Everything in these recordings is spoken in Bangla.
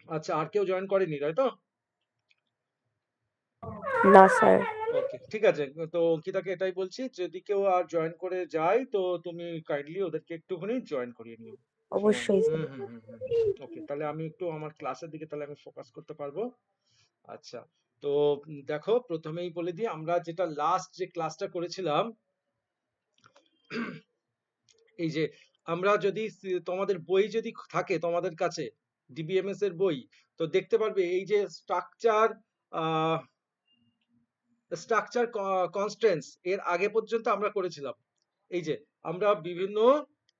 আচ্ছা, আর কেউ জয়েন করেনি, তাই তো? না স্যার। ওকে, ঠিক আছে। তো অঙ্কিতাকে এটাই বলছি, যদি কেউ আর জয়েন করে যায় তো তুমি কাইন্ডলি ওদেরকে একটুখানি জয়েন করিয়ে নিও সময় অবশ্যই স্যার। ওকে, তাহলে আমি একটু আমার ক্লাসের দিকে তাহলে আমি ফোকাস করতে পারবো। আচ্ছা, তো দেখো প্রথমেই বলে দিই, আমরা যেটা লাস্ট যে ক্লাসটা করেছিলাম, এই যে আমরা যদি তোমাদের বই যদি থাকে তোমাদের কাছে, ডিবিএমএস এর বই, তো দেখতে পারবে এই যে স্ট্রাকচার কনস্ট্রেন্টস এর আগে পর্যন্ত আমরা করেছিলাম। এই যে আমরা বিভিন্ন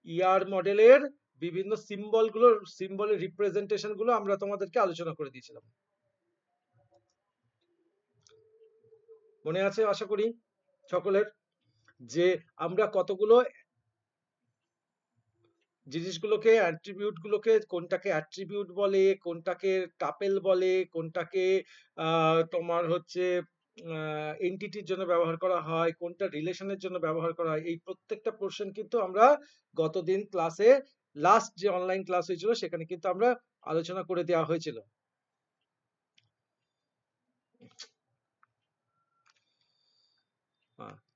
ইয়ার মডেলের বিভিন্ন সিম্বলের রিপ্রেজেন্টেশন গুলো আমরা তোমাদেরকে আলোচনা করে দিয়েছিলাম। মনে আছে আশা করি সকলের, যে আমরা কতগুলো জিনিসগুলোকে, অ্যাট্রিবিউট গুলোকে, কোনটাকে অ্যাট্রিবিউট বলে, কোনটাকে টাপেল বলে, কোনটাকে তোমার হচ্ছে এন্টিটির জন্য ব্যবহার করা হয়, কোনটা রিলেশনের জন্য ব্যবহার করা হয়, এই প্রত্যেকটা পোর্শন কিন্তু আমরা গতদিন ক্লাসে, লাস্ট যে অনলাইন ক্লাস হয়েছিল সেখানে কিন্তু আমরা আলোচনা করে দেওয়া হয়েছিল।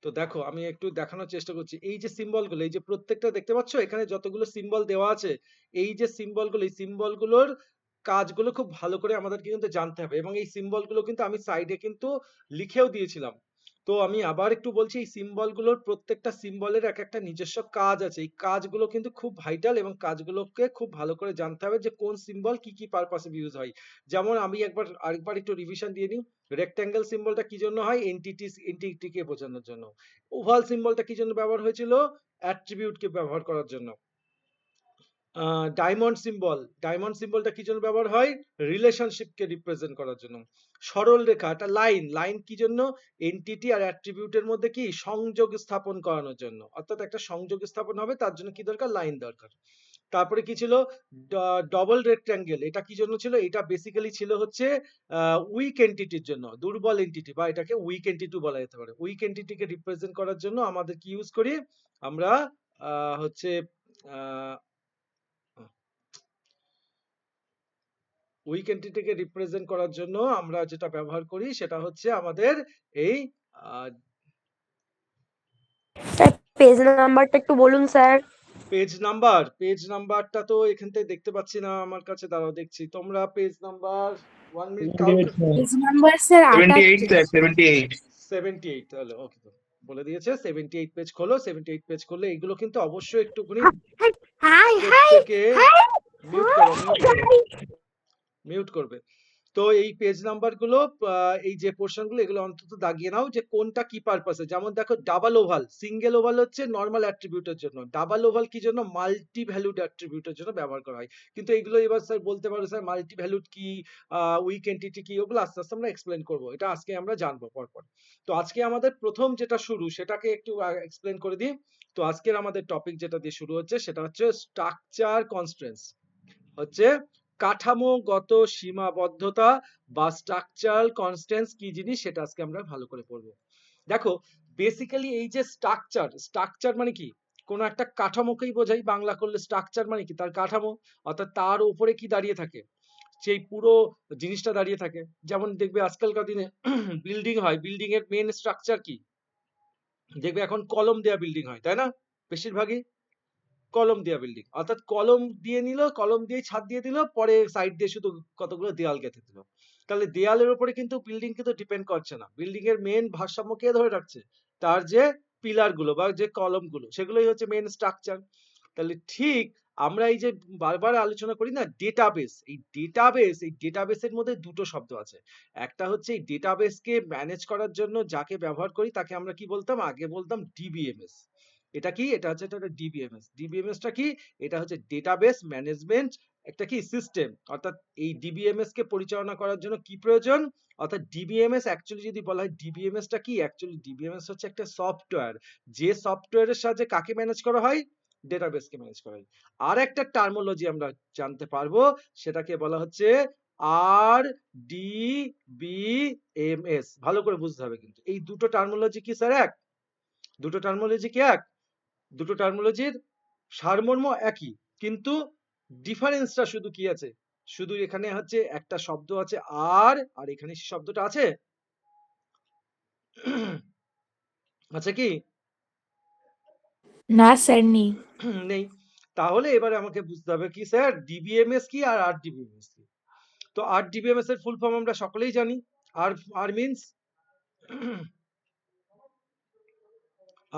তো দেখো আমি একটু দেখানোর চেষ্টা করছি, এই যে সিম্বলগুলো, এই যে প্রত্যেকটা দেখতে পাচ্ছ এখানে যতগুলো সিম্বল দেওয়া আছে, এই যে সিম্বলগুলো, এই সিম্বলগুলোর কাজগুলো খুব ভালো করে আমাদেরকে কিন্তু জানতে হবে, এবং এই সিম্বলগুলো কিন্তু আমি সাইডে কিন্তু লিখেও দিয়েছিলাম। তো আমি আবার একটু বলছি, এই সিম্বলগুলোর প্রত্যেকটা সিম্বলের এক একটা নিজস্ব কাজ আছে, এই কাজগুলো কিন্তু খুব ভাইটাল, এবং কাজগুলোকে খুব ভালো করে জানতে হবে যে কোন সিম্বল কি কি পারপাসে ইউজ হয়। যেমন আমি আরেকবার একটু রিভিশন দিয়ে নিই। রেক্ট্যাঙ্গেল সিম্বলটা কি জন্য হয়? এন্টিটিকে বোঝানোর জন্য। ওভাল সিম্বলটা কি জন্য ব্যবহার হয়েছিল? অ্যাট্রিবিউটকে ব্যবহার করার জন্য। ডায়মন্ড সিম্বলটা কি জন্য ব্যবহার হয়? রিলেশনশিপকে রিপ্রেজেন্ট করার জন্য। সরল রেখা, একটা লাইন কি জন্য? এন্টিটি আর অ্যাট্রিবিউটের মধ্যে কি সংযোগ স্থাপন করানোর জন্য, অর্থাৎ একটা সংযোগ স্থাপন হবে তার জন্য কি দরকার? লাইন দরকার। তারপরে কি ছিল? ডবল রেক্ট্যাঙ্গেল, এটা কি জন্য ছিল? এটা বেসিক্যালি ছিল হচ্ছে উইক এন্টিটির জন্য, দুর্বল এন্টিটি, বা এটাকে উইক এন্টিটি বলা যেতে পারে। উইক এন্টিটিকে রিপ্রেজেন্ট করার জন্য আমাদের কি ইউজ করি আমরা? হচ্ছে উইক এন্টিটিকে রিপ্রেজেন্ট করার জন্য আমরা যেটা ব্যবহার করি সেটা হচ্ছে আমাদের এই স্যার পেজ নাম্বারটা একটু বলুন স্যার। পেজ নাম্বারটা তো এখান থেকে দেখতে পাচ্ছি না আমার কাছে, দাঁড়াও দেখছি। তোমরা পেজ নাম্বার 1 মিনিট কাউকে, পেজ নাম্বার স্যার 78 88। স্যার 78। 78, তাহলে ওকে, তো বলে দিয়েছে 78 পেজ খোলো। 78 পেজ খুললে এগুলো কিন্তু অবশ্যই একটুখানি হাই হাই প্রত্যেকে হাই মিউট করবে। তো এই পেজ নাম্বার গুলো, এই যে পোর্শন গুলো, এগুলো অন্তত দাগিয়ে নাও যে কোনটা কি পারপাসে। যেমন দেখো, ডাবল ওভাল, সিঙ্গেল ওভাল হচ্ছে নর্মাল অ্যাট্রিবিউটের জন্য, ডাবল ওভাল কি জন্য? মাল্টি ভ্যালুড অ্যাট্রিবিউটের জন্য ব্যবহার করা হয়। কিন্তু এগুলো এবার স্যার বলতে পারো, স্যার মাল্টি ভ্যালুড কি, উইক এন্টিটি কি, ওগুলো আস্তে আস্তে আমরা এক্সপ্লেন করবো, এটা আজকে আমরা জানবো পরপর। তো আজকে আমাদের প্রথম যেটা শুরু সেটাকে একটু এক্সপ্লেন করে দিই। তো আজকের আমাদের টপিক যেটা দিয়ে শুরু হচ্ছে সেটা হচ্ছে স্ট্রাকচার কনস্ট্রেন্টস, হচ্ছে কাঠামোগত সীমাবদ্ধতা বা স্ট্রাকচারাল কনস্ট্যান্টস কি জিনিস সেটা আজকে আমরা ভালো করে পড়বো। দেখো, বেসিক্যালি এই যে স্ট্রাকচার মানে কি? কোন একটা কাঠামোকেই বোঝাই, বাংলা করলে স্ট্রাকচার মানে কি? তার কাঠামো, অর্থাৎ তার উপরে কি দাঁড়িয়ে থাকে, সেই পুরো জিনিসটা দাঁড়িয়ে থাকে। যেমন দেখবে আজকালকার দিনে বিল্ডিং হয়, বিল্ডিং এর মেন স্ট্রাকচার কি? দেখবে এখন কলম দেয়া বিল্ডিং হয়, তাই না? বেশিরভাগই কলম দেয়া বিল্ডিং, অর্থাৎ কলম দিয়ে নিল, কলম দিয়ে ছাদ দিয়ে দিল, পরে সাইড দিয়ে শুধু কতগুলো দেয়াল গেঁথে দিল। তাহলে দেয়ালের উপরে কিন্তু বিল্ডিং কিন্তু ডিপেন্ড করছে না। বিল্ডিং এর মেন ভারসাম্য কে ধরে রাখছে? তার যে পিলার গুলো বা যে কলম গুলো, সেগুলোই হচ্ছে মেন স্ট্রাকচার। তাহলে ঠিক আমরা এই যে বারবার আলোচনা করি না ডেটাবেস, এই ডেটাবেসের মধ্যে দুটো শব্দ আছে। একটা হচ্ছে এই ডেটাবেসকে ম্যানেজ করার জন্য যাকে ব্যবহার করি তাকে আমরা কি বলতাম? আগে বলতাম ডিবিএমএস। এটা কি? এটা হচ্ছে একটা ডিবিএমএস। ডিবিএমএসটা কি? এটা হচ্ছে ডেটাবেস ম্যানেজমেন্ট একটা কি সিস্টেম। অর্থাৎ এই ডিবিএমএস কে পরিচালনা করার জন্য কি প্রয়োজন? অর্থাৎ ডিবিএমএস অ্যাকচুয়ালি যদি বলা হয়, ডিবিএমএসটা কি? অ্যাকচুয়ালি ডিবিএমএস হচ্ছে একটা সফটওয়্যার, যে সফটওয়্যারের সাহায্যে কাকে ম্যানেজ করা হয়? ডেটাবেসকে ম্যানেজ করা হয়। আর একটা টার্মোলজি আমরা জানতে পারবো, সেটাকে বলা হচ্ছে আর ডি বি এম এস। ভালো করে বুঝতে হবে কিন্তু, এই দুটো টার্মোলজি কি স্যার এক? দুটো টার্মোলজি কি এক? দুটো টার্মোলজির সারমর্ম একই, কিন্তু ডিফারেন্সটা শুধু কি আছে? শুধু এখানে হচ্ছে একটা শব্দ আছে আর, আর এখানে শব্দটা আছে? আছে কি? না স্যার নেই। নেই। তাহলে এবারে আমাকে বুঝতে হবে কি স্যার, ডিবিএমএস কি আর আরডিবিএমএস কি? তো আরডিবিএমএস এর ফুল ফর্ম আমরা সকলেই জানি। আর আর মিন্স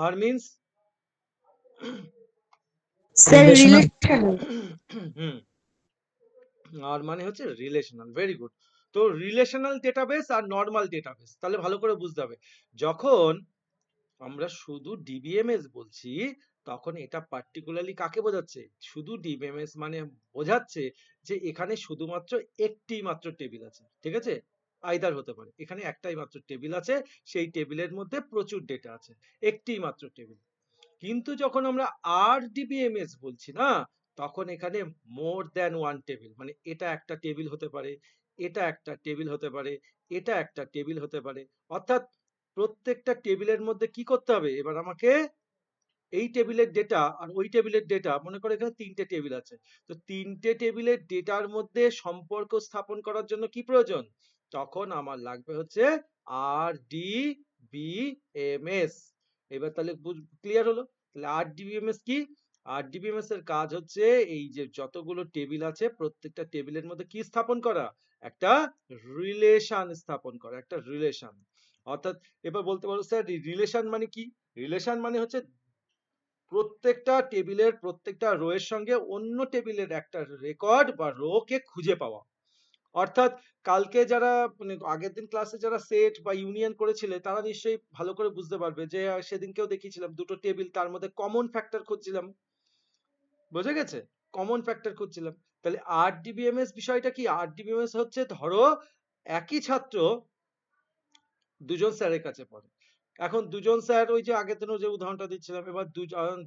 আর মিন্স স্যার রিলেশনাল। রিলেশনাল। হুম, আর মানে হচ্ছে রিলেশনাল। Very good. তো রিলেশনাল ডেটাবেস আর নরমাল ডেটাবেস, তাহলে ভালো করে বুঝতে হবে। যখন আমরা শুধু ডিবিএমএস বলছি, তখন এটা পার্টিকুলারলি কাকে বোঝাচ্ছে? শুধু ডিবিএমএস মানে বোঝাচ্ছে যে এখানে শুধুমাত্র একটি মাত্র টেবিল আছে, ঠিক আছে? আইদার হতে পারে এখানে একটাই মাত্র টেবিল আছে, সেই টেবিলের মধ্যে প্রচুর ডেটা আছে, একটি মাত্র টেবিল। কিন্তু যখন আমরা আরডিবিএমএস বলছি না, তখন এখানে মোর দ্যান ওয়ান টেবিল, মানে এটা একটা টেবিল হতে পারে, এটা একটা টেবিল হতে পারে, এটা একটা টেবিল হতে পারে। অর্থাৎ প্রত্যেকটা টেবিলের মধ্যে কি করতে হবে এবার আমাকে, এই টেবিলের ডেটা আর ওই টেবিলের ডেটা, মনে করো এখানে তিনটে টেবিল আছে, তো তিনটে টেবিলের ডেটার মধ্যে সম্পর্ক স্থাপন করার জন্য কি প্রয়োজন? তখন আমার লাগবে হচ্ছে আরডিবিএমএস। এবার তাহলে ক্লিয়ার হলো? তাহলে আরডিবিএমএস কি? আরডিবিএমএস এর কাজ হচ্ছে এই যে যতগুলো টেবিল আছে প্রত্যেকটা টেবিলের মধ্যে কি স্থাপন করা? একটা রিলেশন স্থাপন করা, একটা রিলেশন। অর্থাৎ এবার বলতে পারো স্যার রিলেশন মানে কি? রিলেশন মানে হচ্ছে প্রত্যেকটা টেবিলের প্রত্যেকটা রো এর সঙ্গে অন্য টেবিলের একটা রেকর্ড বা রো কে খুঁজে পাওয়া। অর্থাৎ কালকে যারা মানে আগের দিন ক্লাসে যারা সেট বা ইউনিয়ন করেছিলে তারা নিশ্চয়ই ভালো করে বুঝতে পারবে যে সেদিনকেও দেখিয়েছিলাম দুটো টেবিল, তার মধ্যে কমন ফ্যাক্টর খুঁজছিলাম, বোঝা গেছে? কমন ফ্যাক্টর খুঁজছিলাম। তাহলে আরডিবিএমএস বিষয়টা কি? আরডিবিএমএস হচ্ছে ধরো একই ছাত্র দুজন স্যারের কাছে পড়ে। এখন দুজন স্যার, ওই যে আগের দিনও যে উদাহরণটা দিচ্ছিলাম, এবার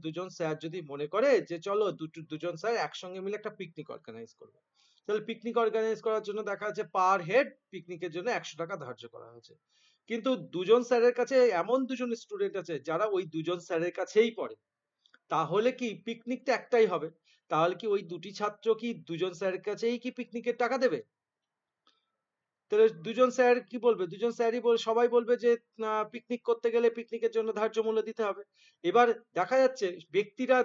দুজন স্যার যদি মনে করে যে চলো দুজন স্যার একসঙ্গে মিলে একটা পিকনিক অর্গানাইজ করবে, তাহলে পিকনিক অর্গানাইজ করার জন্য দেখা যাচ্ছে পার হেড পিকনিকের জন্য 100 টাকা ধার্য করা হয়েছে। কিন্তু দুজন স্যারের কাছে এমন দুজন স্টুডেন্ট আছে যারা ওই দুজন স্যারের কাছেই পড়ে, তাহলে কি পিকনিকটা একটাই হবে? তাহলে কি ওই দুটি ছাত্র কি দুজন স্যারের কাছেই কি পিকনিকের টাকা দেবে? তাহলে দুজন স্যার কি বলবে? দুজন স্যারই সবাই বলবে যে পিকনিক করতে গেলে পিকনিকের জন্য ধার্য মূল্য দিতে হবে। এবার দেখা যাচ্ছে ব্যক্তিরা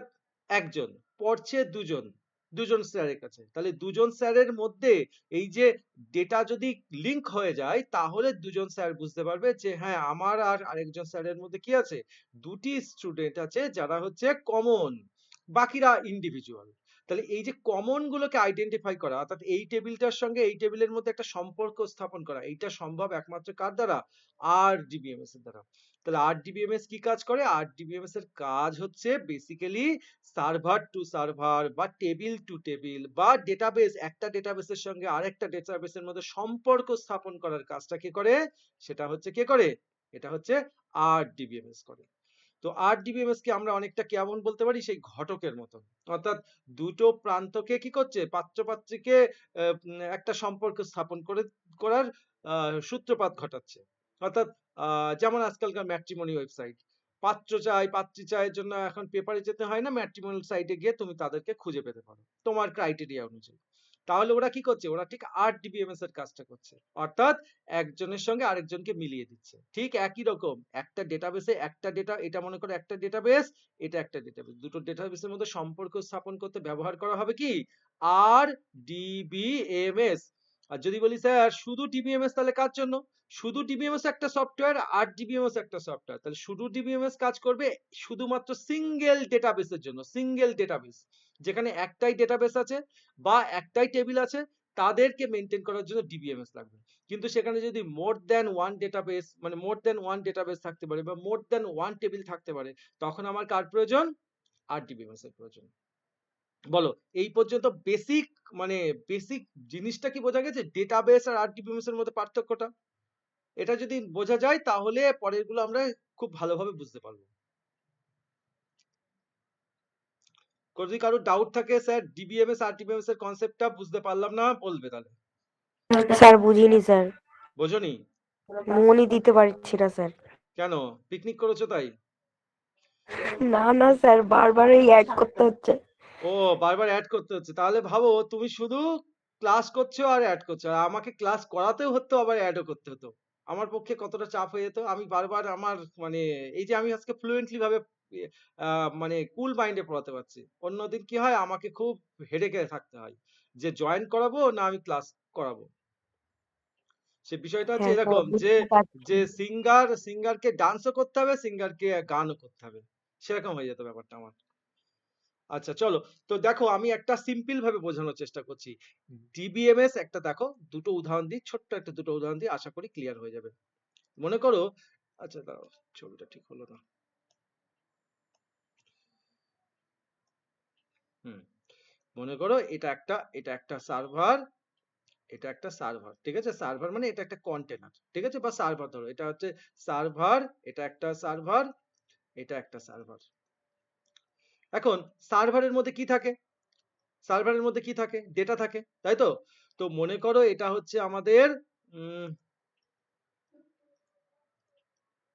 একজন, পড়ছে দুজন, দুজন স্যারের কাছে। তাহলে দুজন স্যারের মধ্যে এই যে ডেটা যদি লিংক হয়ে যায়, তাহলে দুজন স্যার বুঝতে পারবে যে হ্যাঁ আমার আর আরেকজন স্যারের মধ্যে কি আছে, দুটি স্টুডেন্ট আছে যারা হচ্ছে কমন, বাকিরা ইন্ডিভিজুয়াল। তাহলে এই যে কমন গুলোকে আইডেন্টিফাই করা, অর্থাৎ এই টেবিলটার সঙ্গে এই টেবিলের মধ্যে একটা সম্পর্ক স্থাপন করা, এইটা সম্ভব একমাত্র কার দ্বারা? আরডিবিএমএস এর দ্বারা। তাহলে আরডিবিএমএস কি কাজ করে? আরডিবিএমএস এর কাজ হচ্ছে বেসিক্যালি সার্ভার টু সার্ভার বা টেবিল টু টেবিল বা ডেটাবেস, একটা ডেটাবেসের সঙ্গে আরেকটা ডেটাবেসের মধ্যে সম্পর্ক স্থাপন করার কাজটা কে করে? সেটা হচ্ছে কে করে? এটা হচ্ছে আরডিবিএমএস করে। তো আরডিবিএমএস কে আমরা অনেকটা কেমন বলতে পারি? সেই ঘটকের মতন। অর্থাৎ দুটো প্রান্তকে কি করছে? পাত্র-পাত্রীকে একটা সম্পর্ক স্থাপন করার সূত্রপাত ঘটাচ্ছে। অর্থাৎ যেমন আজকালকার ম্যাট্রিমনি ওয়েবসাইট। পাত্র চাই, পাত্রী চাই এর জন্য এখন পেপারে যেতে হয় না, ম্যাট্রিমনিয়াল সাইটে গিয়ে তুমি তাদেরকে খুঁজে পেতে পারো তোমার ক্রাইটেরিয়া অনুযায়ী। তাহলে ওরা কি করছে? ওরা ঠিক আরডিবিএমএস এর কাজটা করছে। অর্থাৎ একজনের সঙ্গে আরেকজনকে মিলিয়ে দিচ্ছে। ঠিক একই রকম একটা ডেটাবেসে একটা ডেটা, এটা মনে করো একটা ডেটাবেস, এটা একটা ডেটাবেস। দুটো ডেটাবেসের মধ্যে সম্পর্ক স্থাপন করতে ব্যবহার করা হবে কি? আরডিবিএমএস। আর যদি বলি স্যার শুধু ডিবিএমএস, তাহলে কার জন্য? শুধু ডিবিএমএস একটা সফটওয়্যার, আরডিবিএমএস একটা সফটওয়্যার। তাহলে শুধু ডিবিএমএস কাজ করবে শুধুমাত্র সিঙ্গেল ডেটাবেসের জন্য, সিঙ্গেল ডেটাবেস যেখানে একটাই ডেটাবেস আছে বা একটাই টেবিল আছে, তাদেরকে মেনটেন করার জন্য ডিবিএমএস লাগবে। কিন্তু সেখানে যদি মোর দ্যান ওয়ান ডেটাবেস, মানে মোর দ্যান ওয়ান ডেটাবেস থাকতে পারে বা মোর দ্যান ওয়ান টেবিল থাকতে পারে, তখন আমার কার প্রয়োজন? আরডিবিএমএস এর প্রয়োজন। বলো এই পর্যন্ত বেসিক, মানে বেসিক জিনিসটা কি বোঝা গেছে? ডেটাবেস আর আরডিবিএমএস এর মধ্যে পার্থক্যটা, এটা যদি বোঝা যায় তাহলে পরের গুলো আমরা খুব ভালোভাবে বুঝতে পারবো। যদি কারো ডাউট থাকে স্যার ডিবিএমএস আরডিবিএমএস এর কনসেপ্টটা বুঝতে পারলাম না বলবে তাহলে। স্যার বুঝিনি স্যার, বোঝনি? মনই দিতে পারছি না স্যার। কেন? পিকনিক করেছো তাই? না না স্যার, বারবার এই অ্যাড করতে হচ্ছে। ও বারবার অ্যাড করতে হচ্ছে। তাহলে ভাবো তুমি শুধু ক্লাস করছো আর অ্যাড করছো। আর আমাকে ক্লাস করাতেও হতো আবার অ্যাডও করতে হতো। আমার পক্ষে কতটা চাপ হয়ে যেত। আমি বারবার আমার মানে এই যে আমি আজকে ফ্লুয়েন্টলি ভাবে ইয়ে আ মানে কুল মাইন্ডে পড়াতে পারছি। অন্যদিন কি হয় আমাকে খুব হেডেকে থাকতে হয়। যে জয়েন করাবো না আমি ক্লাস করাবো। সে বিষয়টা হচ্ছে হ্যাঁ স্যার, এরকম যে, বুঝতে পারছি। যে সিঙ্গারকে ডান্সও করতে হবে, সিঙ্গারকে গানও করতে হবে। সেরকম হয়ে যেত ব্যাপারটা আমার। আচ্ছা চলো। তো দেখো আমি একটা সিম্পল ভাবে বোঝানোর চেষ্টা করছি। ডিবিএমএস একটা দেখো, দুটো উদাহরণ দিই, ছোট্ট একটা দুটো উদাহরণ দিই, আশা করি ক্লিয়ার হয়ে যাবে। মনে করো, আচ্ছা দাঁড়াও, ছবিটা ঠিক হলো না। হুম, মনে করো এটা একটা সার্ভার, এটা একটা সার্ভার, ঠিক আছে? সার্ভার মানে এটা একটা কন্টেনার, ঠিক আছে? বা সার্ভার ধরো, এটা হচ্ছে সার্ভার, এটা একটা সার্ভার, এটা একটা সার্ভার। এখন সার্ভারের মধ্যে কি থাকে? সার্ভারের মধ্যে কি থাকে? ডেটা থাকে, তাই তো? তো মনে করো এটা হচ্ছে আমাদের উম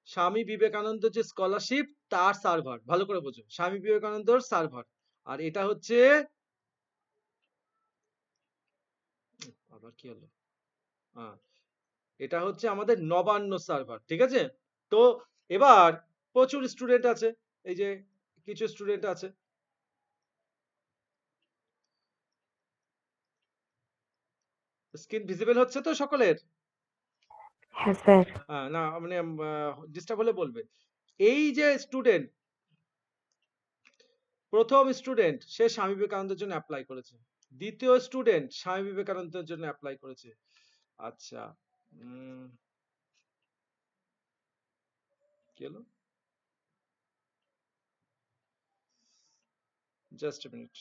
স্বামী বিবেকানন্দ যে স্কলারশিপ তার সার্ভার, ভালো করে বোঝো, স্বামী বিবেকানন্দর সার্ভার। আর এটা হচ্ছে আবার কি হলো, আহ, এটা হচ্ছে আমাদের নবান্ন সার্ভার, ঠিক আছে? তো এবার প্রচুর স্টুডেন্ট আছে, এই যে কিছু স্টুডেন্ট আছে। স্ক্রিন ভিজিবল হচ্ছে তো সকলের? হ্যাঁ স্যার। না মানে ডিস্টার্ব হলে বলবে। এই যে স্টুডেন্ট, প্রথম স্টুডেন্ট সে স্বামী বিবেকানন্দের জন্য অ্যাপ্লাই করেছে, দ্বিতীয় স্টুডেন্ট স্বামী বিবেকানন্দের জন্য অ্যাপ্লাই করেছে। আচ্ছা, উম, কি হলো, জাস্ট এ মিনিট।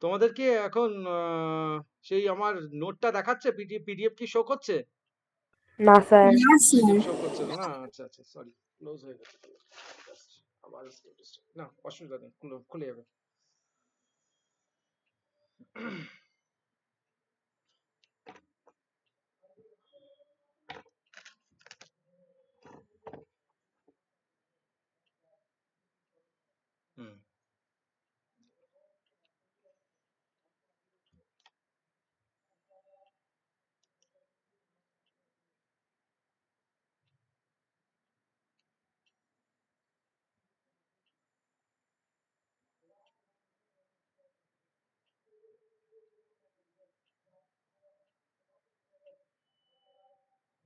তোমাদের কি এখন সেই আমার নোটটা দেখাচ্ছে? পিডিএফ কি শো করছে? না স্যার। না স্যার। পিডিএফ শো করছে না? আচ্ছা আচ্ছা, সরি, ক্লোজ হয়ে গেছে। Just আবার না, অসুবিধা নেই, খুলে যাবে। হুম,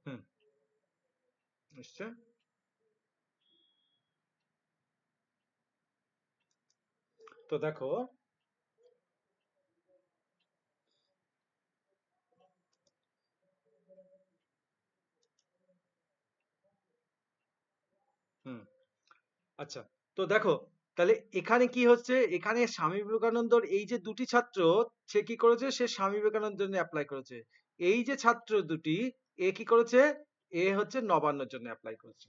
হুম, নিশ্চয়। তো দেখো, হুম, আচ্ছা, তো দেখো, তাহলে এখানে কি হচ্ছে, এখানে স্বামী বিবেকানন্দর এই যে দুটি ছাত্র, সে কি করেছে, সে স্বামী বিবেকানন্দের জন্য অ্যাপ্লাই করেছে। এই যে ছাত্র দুটি, এ কি করেছে, এ হচ্ছে নবান্নর জন্য অ্যাপ্লাই করেছে।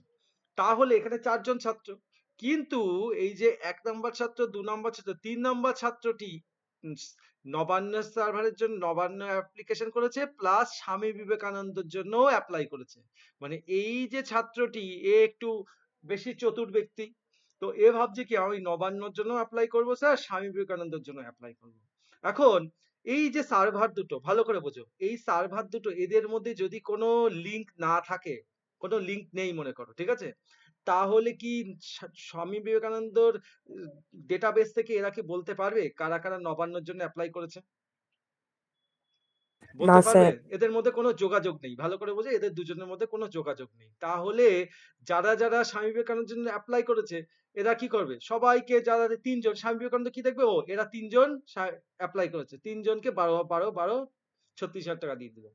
তাহলে এখানে চারজন ছাত্র, কিন্তু এই যে ১ নম্বর ছাত্র, ২ নম্বর ছাত্র, ৩ নম্বর ছাত্রটি উম, নবান্ন সার্ভারের জন্য নবান্ন অ্যাপ্লিকেশন করেছে, প্লাস স্বামী বিবেকানন্দের জন্য অ্যাপ্লাই করেছে। মানে এই যে ছাত্রটি, এ একটু বেশি চতুর ব্যক্তি। তো এ ভাবছে কি আমি নবান্নর জন্য অ্যাপ্লাই করবো স্যার, স্বামী বিবেকানন্দের জন্য অ্যাপ্লাই করবো। এখন এই যে সার্ভার দুটো, ভালো করে বোঝো, এই সার্ভার দুটো এদের মধ্যে যদি কোনো লিংক না থাকে, কোনো লিংক নেই মনে করো, ঠিক আছে? তাহলে কি স্বামী বিবেকানন্দর ডেটাবেস থেকে এরা কি বলতে পারবে কারা কারা নবান্নর জন্য অ্যাপ্লাই করেছে? না বলতে পারবে? স্যার। এদের মধ্যে কোনো যোগাযোগ নেই, ভালো করে বোঝো, এদের দুজনের মধ্যে কোনো যোগাযোগ নেই। তাহলে যারা যারা স্বামী বিবেকানন্দের জন্য অ্যাপ্লাই করেছে, এরা কি করবে, সবাইকে, যারা তিনজন স্বামী বিবেকানন্দ কি দেখবে, ও এরা তিনজন অ্যাপ্লাই করেছে, তিনজনকে ১২ ৩৬,০০০ টাকা দিয়ে দিল।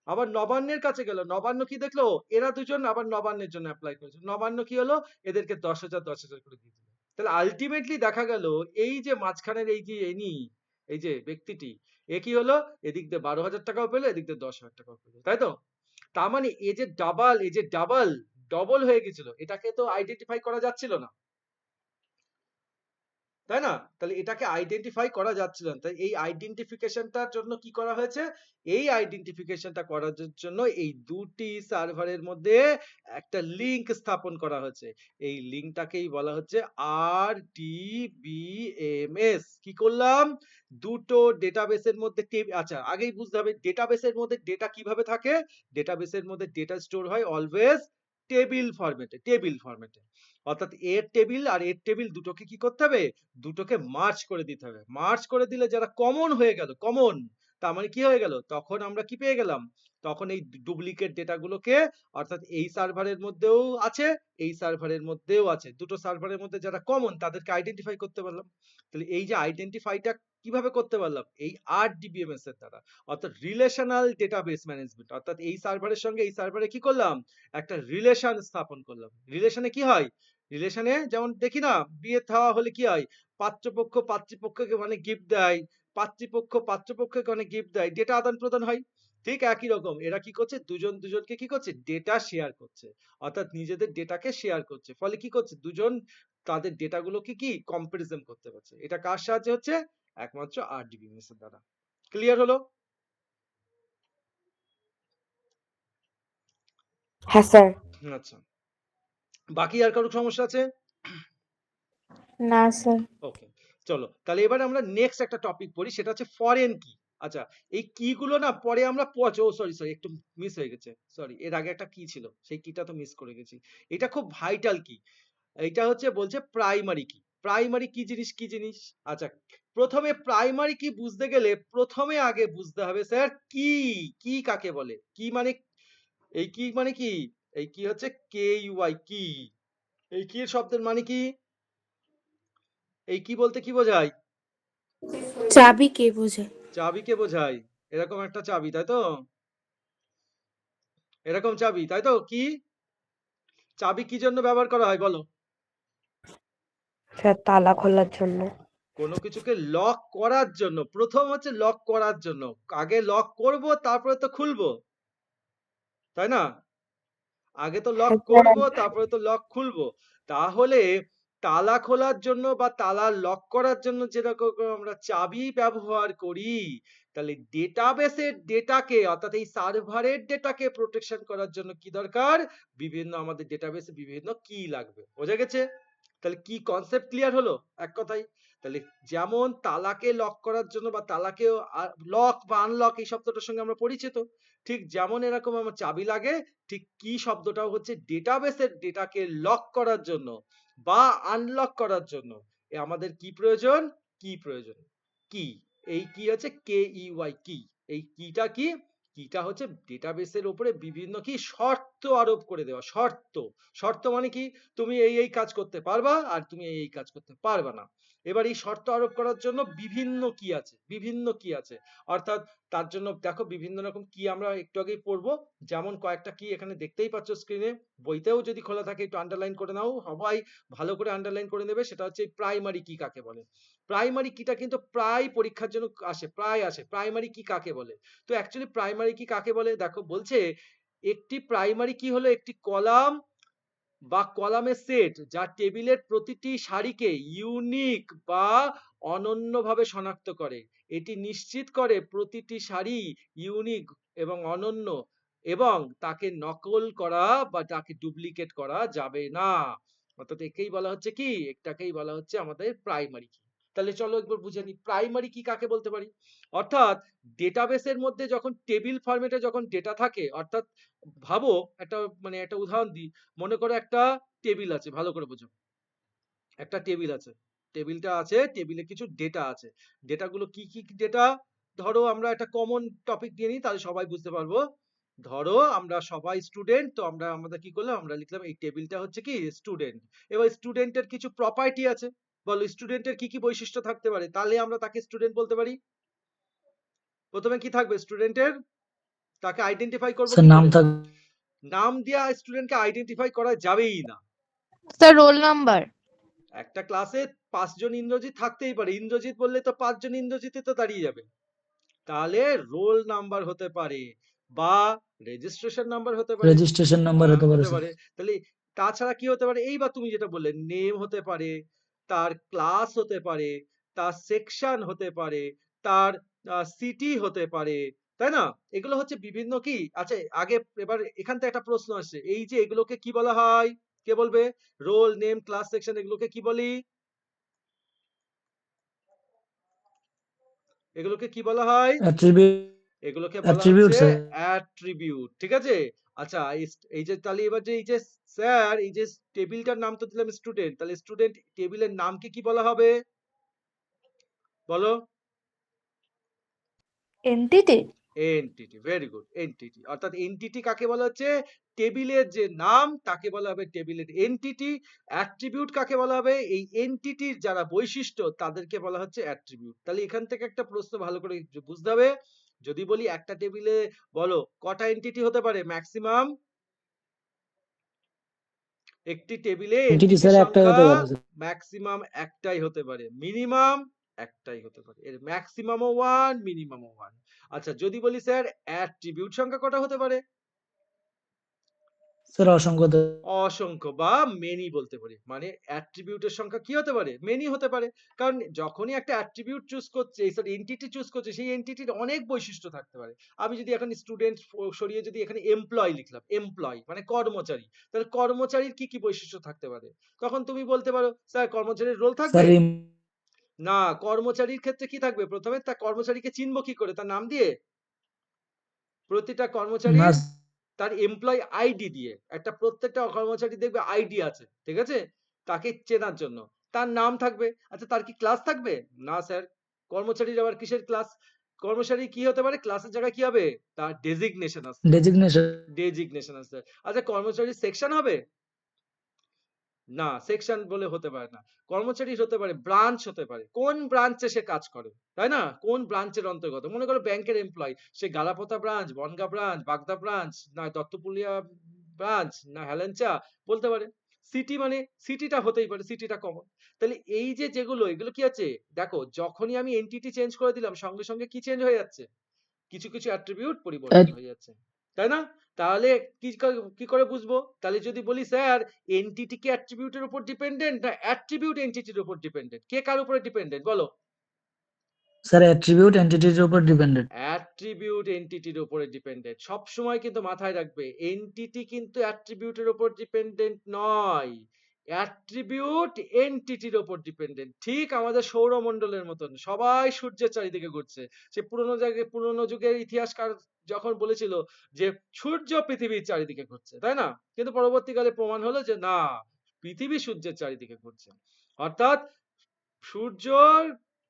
আবার নবান্নের কাছে গেল, নবান্ন কি দেখলো, এরা দুজন আবার নবান্নের জন্য অ্যাপ্লাই করেছে, নবান্ন কি হলো, এদেরকে ১০,০০০ করে দিয়ে দিল। তাহলে আলটিমেটলি দেখা গেল, এই যে মাঝখানের এই যে এই যে ব্যক্তিটি, এ কি হলো, এদিক দিয়ে ১২,০০০ টাকাও পেলো, এদিক দিয়ে ১০,০০০ টাকাও পেলো, তাই তো? তার মানে এই যে ডবল হয়ে গেছিল, এটাকে তো আইডেন্টিফাই করা যাচ্ছিল না। তাই না? তাহলে এটাকে আইডেন্টিফাই করা যাচ্ছিল না। তাই এই আইডেন্টিফিকেশনটার জন্য কি করা হয়েছে? এই আইডেন্টিফিকেশনটা করার জন্য এই ২ টি সার্ভারের মধ্যে একটা লিংক স্থাপন করা হয়েছে। এই লিংকটাকেই বলা হচ্ছে RDBMS। কি করলাম? দুটো ডেটাবেসের মধ্যে আচ্ছা, আগেই বুঝতে হবে ডেটাবেসের মধ্যে ডেটা কিভাবে থাকে? ডেটাবেসের মধ্যে ডেটা স্টোর হয় অলওয়েজ টেবিল ফরম্যাটে। অর্থাৎ এর টেবিল আর এর টেবিল দুটোকে কি করতে হবে? দুটোকে মার্জ করে দিতে হবে। মার্জ করে দিলে যারা কমন হয়ে গেল, কমন, তার মানে কি হয়ে গেল? তখন আমরা কি পেয়ে গেলাম? তখন এই ডুপ্লিকেট ডেটাগুলোকে, অর্থাৎ এই সার্ভারের মধ্যেও আছে, এই সার্ভারের মধ্যেও আছে। দুটো সার্ভারের মধ্যে যারা কমন তাদেরকে আইডেন্টিফাই করতে পারলাম। তাহলে এই যে আইডেন্টিফাইটা কিভাবে করতে পারলাম? এই RDBMS এর দ্বারা। অর্থাৎ রিলেশনাল ডেটাবেস ম্যানেজমেন্ট। অর্থাৎ এই সার্ভারের সঙ্গে এই সার্ভারে কি করলাম? একটা রিলেশন স্থাপন করলাম। রিলেশনে কি হয়? রিলেশনে যেমন দেখি না, বিয়ে থাওয়া হলে কি হয়? পাত্রপক্ষ পাত্রীপক্ষকে মানে গিফট দেয়, পাত্রীপক্ষ পাত্রপক্ষকে অনেক গিফট দেয়, ডেটা আদান প্রদান হয়। ঠিক একই রকম এরা কি করছে? দুজন দুজনকে কি করছে? ডেটা শেয়ার করছে। অর্থাৎ নিজেদের ডেটাকে শেয়ার করছে। ফলে কি করছে? দুজন তাদের ডেটাগুলোকে কি কম্পারিজন করতে পারছে। এটা কার সাহায্যে হচ্ছে? একমাত্র RDBMS এর দ্বারা। ক্লিয়ার হলো? হ্যাঁ স্যার। আচ্ছা, বাকি আর কারো সমস্যা আছে? না স্যার। ওকে, চলো তাহলে এবার আমরা নেক্সট একটা টপিক পড়ি, সেটা হচ্ছে ফরেন কি। আচ্ছা, এই কি গুলো না পরে আমরা সরি সরি, একটু মিস হয়ে গেছে, সরি, এর আগে একটা কি ছিল, সেই কিটা তো মিস করে গেছি। এটা খুব ভাইটাল কি। এটা হচ্ছে বলছে প্রাইমারি কি। প্রাইমারি কি জিনিস, কি জিনিস? আচ্ছা, প্রথমে প্রাইমারি কি বুঝতে গেলে প্রথমে আগে বুঝতে হবে স্যার কি। কি কাকে বলে? কি মানে, এই কি মানে কি? এই কি হচ্ছে KUI কি। এই কি এর শব্দের মানে কি? এই কি বলতে কি বোঝায়? চাবি কে বোঝায়? চাবিকে বোঝায়। এরকম একটা চাবি, তাই তো? এরকম চাবি, তাই তো? কি চাবি কি জন্য ব্যবহার করা হয় বলো? স্যার তালা খোলার জন্য। কোনো কিছুকে লক করার জন্য। প্রথম হচ্ছে লক করার জন্য। আগে লক করব তারপরে তো খুলবো, তাই না? আগে তো লক হ্যাঁ স্যার। করব তারপরে তো লক খুলবো। তাহলে তালা খোলার জন্য বা তালা লক করার জন্য যেরকম আমরা চাবি ব্যবহার করি, তাহলে ডেটাবেসের ডেটাকে, অর্থাৎ এই সার্ভারের ডেটাকে প্রোটেকশন করার জন্য কি দরকার? বিভিন্ন আমাদের ডেটাবেসে বিভিন্ন কি লাগবে। বোঝা গেছে? তাহলে কি কনসেপ্ট ক্লিয়ার হলো এক কথায়? তাহলে যেমন তালাকে লক করার জন্য বা তালাকে লক বা আনলক এই শব্দটার সঙ্গে আমরা পরিচিত, ঠিক যেমন এরকম আমার চাবি লাগে, ঠিক কি শব্দটাও হচ্ছে ডেটাবেসের ডেটাকে লক করার জন্য বা আনলক করার জন্য আমাদের কি প্রয়োজন? কি প্রয়োজন? কি। এই কি হচ্ছে KEY কি। এই কিটা কি? কিটা হচ্ছে ডেটাবেসের উপরে বিভিন্ন কি শর্ত আরোপ করে দেওয়া। শর্ত। শর্ত মানে কি? তুমি এই কাজ করতে পারবা আর তুমি এই কাজ করতে পারবা না। এবার এই শর্ত আরোপ করার জন্য বিভিন্ন কি আছে, বিভিন্ন কি আছে। অর্থাৎ তার জন্য দেখো বিভিন্ন রকম কি আমরা একটু আগেই পড়বো। যেমন কয়েকটা কি এখানে দেখতেই পাচ্ছ স্ক্রিনে, বইতেও যদি খোলা থাকে একটু আন্ডারলাইন করে নাও, সবাই ভালো করে আন্ডারলাইন করে নেবে। সেটা হচ্ছে প্রাইমারি কি কাকে বলে। প্রাইমারি কিটা কিন্তু প্রায় পরীক্ষার জন্য আসে, প্রায় আসে। প্রাইমারি কি কাকে বলে? তো অ্যাকচুয়ালি প্রাইমারি কি কাকে বলে দেখো বলছে, একটি প্রাইমারি কি হলো একটি কলাম বা কলামের সেট যা টেবিলের প্রতিটি সারিকে ইউনিক বা অনন্যভাবে শনাক্ত করে। এটি নিশ্চিত করে প্রতিটি সারি ইউনিক এবং অনন্য এবং তাকে নকল করা বা তাকে ডুপ্লিকেট করা যাবে না। অর্থাৎ একেই বলা হচ্ছে কি, এটাকেই বলা হচ্ছে আমাদের প্রাইমারি কি। তাহলে চলো একবার বুঝে নিই প্রাইমারি কি কাকে বলতে পারি। অর্থাৎ ডেটাবেসের মধ্যে যখন টেবিল ফরম্যাটে যখন ডেটা থাকে, অর্থাৎ ভাবো একটা মানে একটা উদাহরণ দিই। মনে করো একটা টেবিল আছে, ভালো করে বোঝো। একটা টেবিল আছে, টেবিলটা আছে, টেবিলে কিছু ডেটা আছে। ডেটাগুলো কি কি ডেটা? ধরো আমরা একটা কমন টপিক দিয়ে নিই তাহলে সবাই বুঝতে পারবো। ধরো আমরা সবাই স্টুডেন্ট, তো আমরা আমাদের কি করলাম, আমরা লিখলাম এই টেবিলটা হচ্ছে কি স্টুডেন্ট। এবার স্টুডেন্টের কিছু প্রপার্টি আছে, বলো স্টুডেন্টের কি কি বৈশিষ্ট্য থাকতে পারে, তাহলে আমরা তাকে স্টুডেন্ট বলতে পারি। প্রথমে কি থাকবে স্টুডেন্টের? তাকে আইডেন্টিফাই করবো স্যার কি নাম করে? থাক নাম দিয়া স্টুডেন্টকে আইডেন্টিফাই করা যাবেই না। Sir roll number. একটা ক্লাসে ৫ জন ইন্দ্রজিৎ থাকতেই পারে, ইন্দ্রজিৎ বললে তো ৫ জন ইন্দ্রজিৎই তো দাঁড়িয়ে যাবে। তাহলে রোল নাম্বার হতে পারে বা রেজিস্ট্রেশন নাম্বার হতে পারে। রেজিস্ট্রেশন নাম্বার হতে পারে হতে স্যার। পারে। তাহলে তাছাড়া কি হতে পারে? এইবার তুমি যেটা বললে নেম হতে পারে, তার ক্লাস হতে পারে, তার সেকশন হতে পারে, তার সিটি হতে পারে, তাই না? এগুলো হচ্ছে বিভিন্ন কি, আচ্ছা আগে এবার এখান থেকে একটা প্রশ্ন আসছে, এই যে এগুলোকে কি বলা হয়? কে বলবে? রোল, নেম, ক্লাস, সেকশন এগুলোকে কি বলি? এগুলোকে কি বলা হয়? অ্যাট্রিবিউট এগুলোকে বলা অ্যাট্রিবিউট হচ্ছে স্যার। অ্যাট্রিবিউট, ঠিক আছে? আচ্ছা এই যে তাহলে এবার যে এই যে স্যার এই যে টেবিলটার নাম তো দিলাম স্টুডেন্ট, তাহলে স্টুডেন্ট টেবিলের নামকে কি বলা হবে? বলো। Entity. Entity, very good, entity. অর্থাৎ এনটিটি কাকে বলা হচ্ছে? টেবিলের যে নাম তাকে বলা হবে টেবিলের এনটিটি। অ্যাট্রিবিউট কাকে বলা হবে? এই এনটিটির যারা বৈশিষ্ট্য তাদেরকে বলা হচ্ছে অ্যাট্রিবিউট। তাহলে এখান থেকে একটা প্রশ্ন ভালো করে বুঝতে হবে। যদি বলি একটা টেবিলে বলো কটা এনটিটি হতে পারে ম্যাক্সিমাম? একটি টেবিলে এন্টিটি এনটিটির স্যার একটাই সংখ্যা হতে পারে স্যার। ম্যাক্সিমাম একটাই হতে পারে, মিনিমাম একটাই হতে পারে, এর ম্যাক্সিমামও ওয়ান, মিনিমামও ওয়ান। আচ্ছা যদি বলি স্যার অ্যাট্রিবিউট সংখ্যা কটা হতে পারে? স্যার অসংখ্য অসংখ্য বা মেনি বলতে পারি, মানে অ্যাট্রিবিউটের সংখ্যা কি হতে পারে? মেনি হতে পারে। কারণ যখনই একটা অ্যাট্রিবিউট চুজ করছে, সরি এন্টিটি চুজ করছে, সেই এন্টিটির অনেক বৈশিষ্ট্য থাকতে পারে। আমি যদি এখন স্টুডেন্ট সরিয়ে যদি এখানে এমপ্লয় লিখলাম, এমপ্লয় মানে কর্মচারী, তাহলে কর্মচারীর কি কি বৈশিষ্ট্য থাকতে পারে? তখন তুমি বলতে পারো স্যার কর্মচারীর রোল স্যার থাকবে? না, কর্মচারীর ক্ষেত্রে কি থাকবে? প্রথমে তার কর্মচারীকে চিনবো কি করে? তার নাম দিয়ে? প্রতিটা না কর্মচারীর তার এমপ্লয় আইডি দিয়ে, একটা প্রত্যেকটা কর্মচারী দেখবে আইডি আছে, ঠিক আছে? তাকে চেনার জন্য তার নাম থাকবে। আচ্ছা তার কি ক্লাস থাকবে? না স্যার, কর্মচারীর আবার কিসের ক্লাস? কর্মচারী কি হতে পারে? ক্লাসের জায়গায় কি হবে? তার ডেজিগনেশন আসতে পারে, ডেজিগনেশন। ডেজিগনেশন আসতে পারে। আচ্ছা কর্মচারীর সেকশন হবে? না, সেকশন বলে হতে পারে না। কর্মচারীর হতে পারে ব্রাঞ্চ হতে পারে। কোন ব্রাঞ্চে সে কাজ করে, তাই না? কোন ব্রাঞ্চের অন্তর্গত? মনে করো ব্যাংকের এমপ্লয়ি, সে গালাপোতা ব্রাঞ্চ, বনগাঁ ব্রাঞ্চ, বাগদা ব্রাঞ্চ, না দত্তপুলিয়া ব্রাঞ্চ, না হেলেঞ্চা বলতে পারে। সিটি মানে সিটিটা হতেই পারে, সিটিটা কমন। তাহলে এই যে যেগুলো এগুলো কি আছে? দেখো যখনই আমি এন্টিটি চেঞ্জ করে দিলাম সঙ্গে সঙ্গে কি চেঞ্জ হয়ে যাচ্ছে? কিছু কিছু অ্যাট্রিবিউট পরিবর্তন হয়ে যাচ্ছে, তাই না? তাহলে কি করে বুঝবো? তাহলে যদি বলি স্যার এন্টিটি কি অ্যাট্রিবিউটের উপর ডিপেন্ডেন্ট, না অ্যাট্রিবিউট এন্টিটির উপর ডিপেন্ডেন্ট? কে কার উপরে ডিপেন্ডেন্ট বলো? স্যার অ্যাট্রিবিউট এন্টিটির উপর ডিপেন্ডেন্ট। অ্যাট্রিবিউট এন্টিটির উপরে ডিপেন্ডেন্ট। সবসময় কিন্তু মাথায় রাখবে এন্টিটি কিন্তু অ্যাট্রিবিউটের উপর ডিপেন্ডেন্ট নয়, অ্যাট্রিবিউট এন্টিটির উপর ডিপেন্ডেন্ট। ঠিক আমাদের সৌরমণ্ডলের মতন সবাই সূর্যের চারিদিকে ঘুরছে। সে পুরনো যুগের ইতিহাসকার যখন বলেছিল যে সূর্য পৃথিবীর চারিদিকে ঘুরছে, তাই না? কিন্তু পরবর্তীকালে প্রমাণ হলো যে না, পৃথিবী সূর্যের চারিদিকে ঘুরছে। অর্থাৎ সূর্যর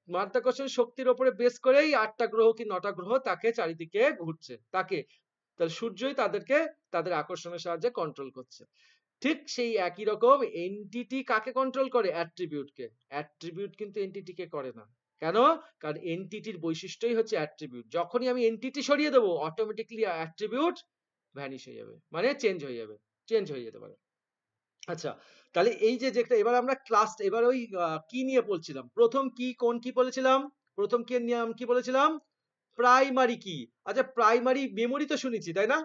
মাধ্যাকর্ষণ শক্তির উপরে বেস করেই ৮টা গ্রহ কি ৯টা গ্রহ তাকে চারিদিকে ঘুরছে। তাহলে সূর্যই তাদেরকে তাদের আকর্ষণের সাহায্যে কন্ট্রোল করছে। ঠিক সেই একই রকম এন্টিটি কাকে কন্ট্রোল করে? অ্যাট্রিবিউটকে। অ্যাট্রিবিউট কিন্তু এন্টিটিকে করে না। কেন? কারণ এন্টিটির বৈশিষ্ট্যই হচ্ছে অ্যাট্রিবিউট। যখনই আমি এন্টিটি সরিয়ে দেবো অটোমেটিক্যালি অ্যাট্রিবিউট ভ্যানিশ হয়ে যাবে, মানে চেঞ্জ হয়ে যাবে, চেঞ্জ হয়ে যেতে পারে। আচ্ছা তাহলে এই যে যেটা এবার আমরা ক্লাস এবার ওই কি নিয়ে বলছিলাম, প্রথম কি কোন কি বলেছিলাম? প্রথম কি নিয়ম কি বলেছিলাম? প্রাইমারি কি। আচ্ছা প্রাইমারি মেমোরি তো শুনেছি, তাই না?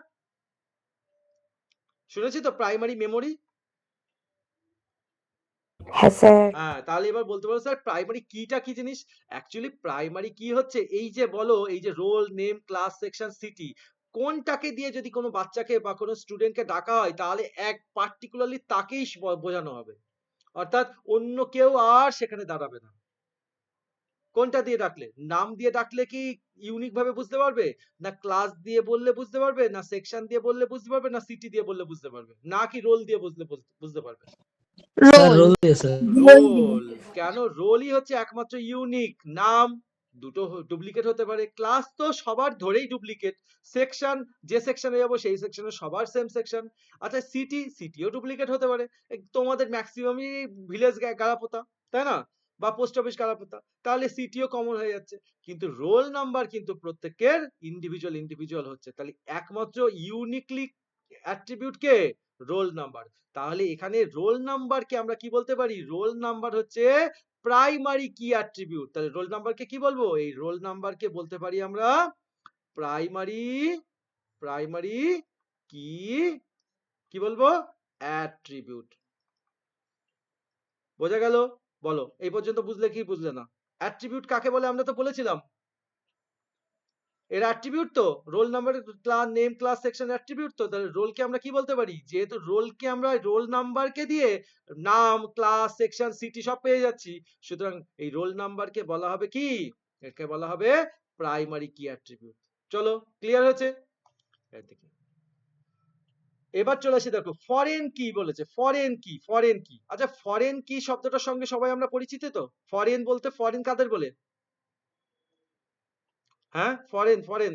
শুনেছি তো প্রাইমারি মেমোরি। হ্যাঁ স্যার। হ্যাঁ তাহলে এবার বলতে পারো স্যার প্রাইমারি কিটা কি জিনিস? অ্যাকচুয়ালি প্রাইমারি কি হচ্ছে এই যে বলো এই যে roll name class section city, কোনটাকে দিয়ে যদি কোনো বাচ্চাকে বা কোনো স্টুডেন্টকে ডাকা হয় তাহলে এক পার্টিকুলারলি তাকেই বোঝানো হবে। অর্থাৎ অন্য কেউ আর সেখানে দাঁড়াবে না। কোনটা দিয়ে ডাকলে? নাম দিয়ে ডাকলে কি ইউনিক ভাবে বুঝতে পারবে? না ক্লাস দিয়ে বললে বুঝতে পারবে? না সেকশন দিয়ে বললে বুঝতে পারবে? না সিটি দিয়ে বললে বুঝতে পারবে? না কি রোল দিয়ে বুঝতে পারবে? Sir roll. রোল দিয়ে স্যার। রোল। কেন? রোলই হচ্ছে একমাত্র ইউনিক। নাম দুটো ডুপ্লিকেট হতে পারে। ক্লাস তো সবার ধরেই ডুপ্লিকেট। সেকশন যে সেকশনে যাবো সেই সেকশনে সবার সেম সেকশন। আচ্ছা সিটিও ডুপ্লিকেট হতে পারে। তোমাদের ম্যাক্সিমামই ভিলেজ গালাপোতা, তাই না? বা পোস্ট অফিস গালাপোতা। তাহলে সিটিও কমন হয়ে যাচ্ছে। কিন্তু রোল নাম্বার কিন্তু প্রত্যেকের ইন্ডিভিজুয়াল হচ্ছে। তাহলে একমাত্র ইউনিকলি অ্যাট্রিবিউট কে? Roll number. তাহলে এখানে রোল নাম্বারকে আমরা কি বলতে পারি? রোল নাম্বার হচ্ছে প্রাইমারি কি অ্যাট্রিবিউট। তাহলে রোল নাম্বারকে কি বলবো? এই রোল নাম্বারকে বলতে পারি আমরা প্রাইমারি প্রাইমারি কি কি বলবো? অ্যাট্রিবিউট। বোঝা গেল? বলো এই পর্যন্ত বুঝলে কি বুঝলে না? অ্যাট্রিবিউট কাকে বলে আমরা তো বলেছিলাম। এর অ্যাট্রিবিউট তো roll number, class name, class, section attribute তো। তাহলে রোলকে আমরা কি বলতে পারি? যেহেতু রোলকে আমরা রোল নাম্বারকে দিয়ে নাম, ক্লাস, সেকশন, সিটি সব পেয়ে যাচ্ছি, সুতরাং এই রোল নাম্বারকে বলা হবে কি? একে বলা হবে প্রাইমারি কি অ্যাট্রিবিউট। চলো ক্লিয়ার হয়েছে? দেখি এবার চলে আসি, দেখো ফরেন কি বলেছে। ফরেন কি, ফরেন কি, আচ্ছা ফরেন কি শব্দটার সঙ্গে সবাই আমরা পরিচিত তো। ফরেন বলতে ফরেন কাদের বলে? হ্যাঁ ফরেন, ফরেন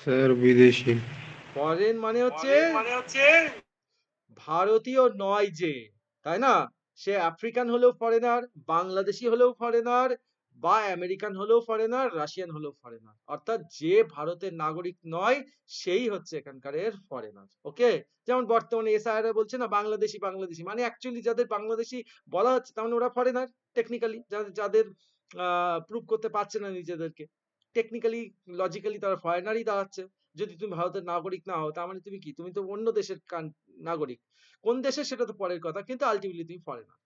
স্যার বিদেশি। ফরেন মানে হচ্ছে ভারতীয় নয় যে, তাই না? সে আফ্রিকান হলেও ফরেনার, বাংলাদেশি হলেও ফরেনার, বা আমেরিকান হলেও ফরেনার, রাশিয়ান হলেও ফরেনার, অর্থাৎ যে ভারতের নাগরিক নয় সেই হচ্ছে এখানকার ফরেনার। ওকে, যেমন বর্তমানে এসআইআর বলছে না বাংলাদেশি, বাংলাদেশি মানে অ্যাকচুয়ালি যাদের বাংলাদেশি বলা হচ্ছে তার মানে ওরা ফরেনার টেকনিক্যালি, যাদের প্রুভ করতে পারছে না নিজেদেরকে, টেকনিক্যালি লজিক্যালি তারা ফরেনারই দাঁড়াচ্ছে। যদি তুমি ভারতের নাগরিক না হও তার মানে তুমি কি, তুমি তো অন্য দেশের নাগরিক। কোন দেশের সেটা তো পরের কথা, কিন্তু আলটিমেটলি তুমি ফরেনার।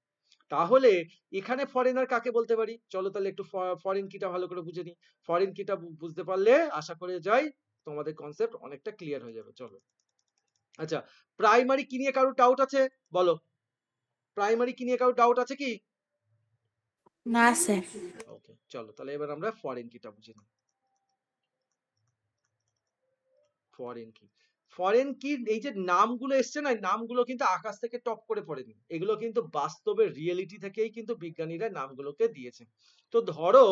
তাহলে এখানে ফরেনার কাকে বলতে পারি? চলো তাহলে একটু ফরেন কিটা ভালো করে বুঝে নিই। ফরেন কিটা বুঝতে পারলে আশা করে যাই তোমাদের কনসেপ্ট অনেকটা ক্লিয়ার হয়ে যাবে। চলো আচ্ছা, প্রাইমারি কি নিয়ে কারো ডাউট আছে? বলো, প্রাইমারি কি নিয়ে কারো ডাউট আছে কি? না স্যার। ওকে চলো তাহলে এবার আমরা ফরেন কিটা বুঝে নিই। ফরেন কি, ফরেন কি এই যে নামগুলো এসছে না, এই নামগুলো কিন্তু আকাশ থেকে টপ করে পড়েনি, এগুলো কিন্তু বাস্তবের রিয়েলিটি থেকেই কিন্তু বিজ্ঞানীরা নামগুলোকে দিয়েছে। তো ধরো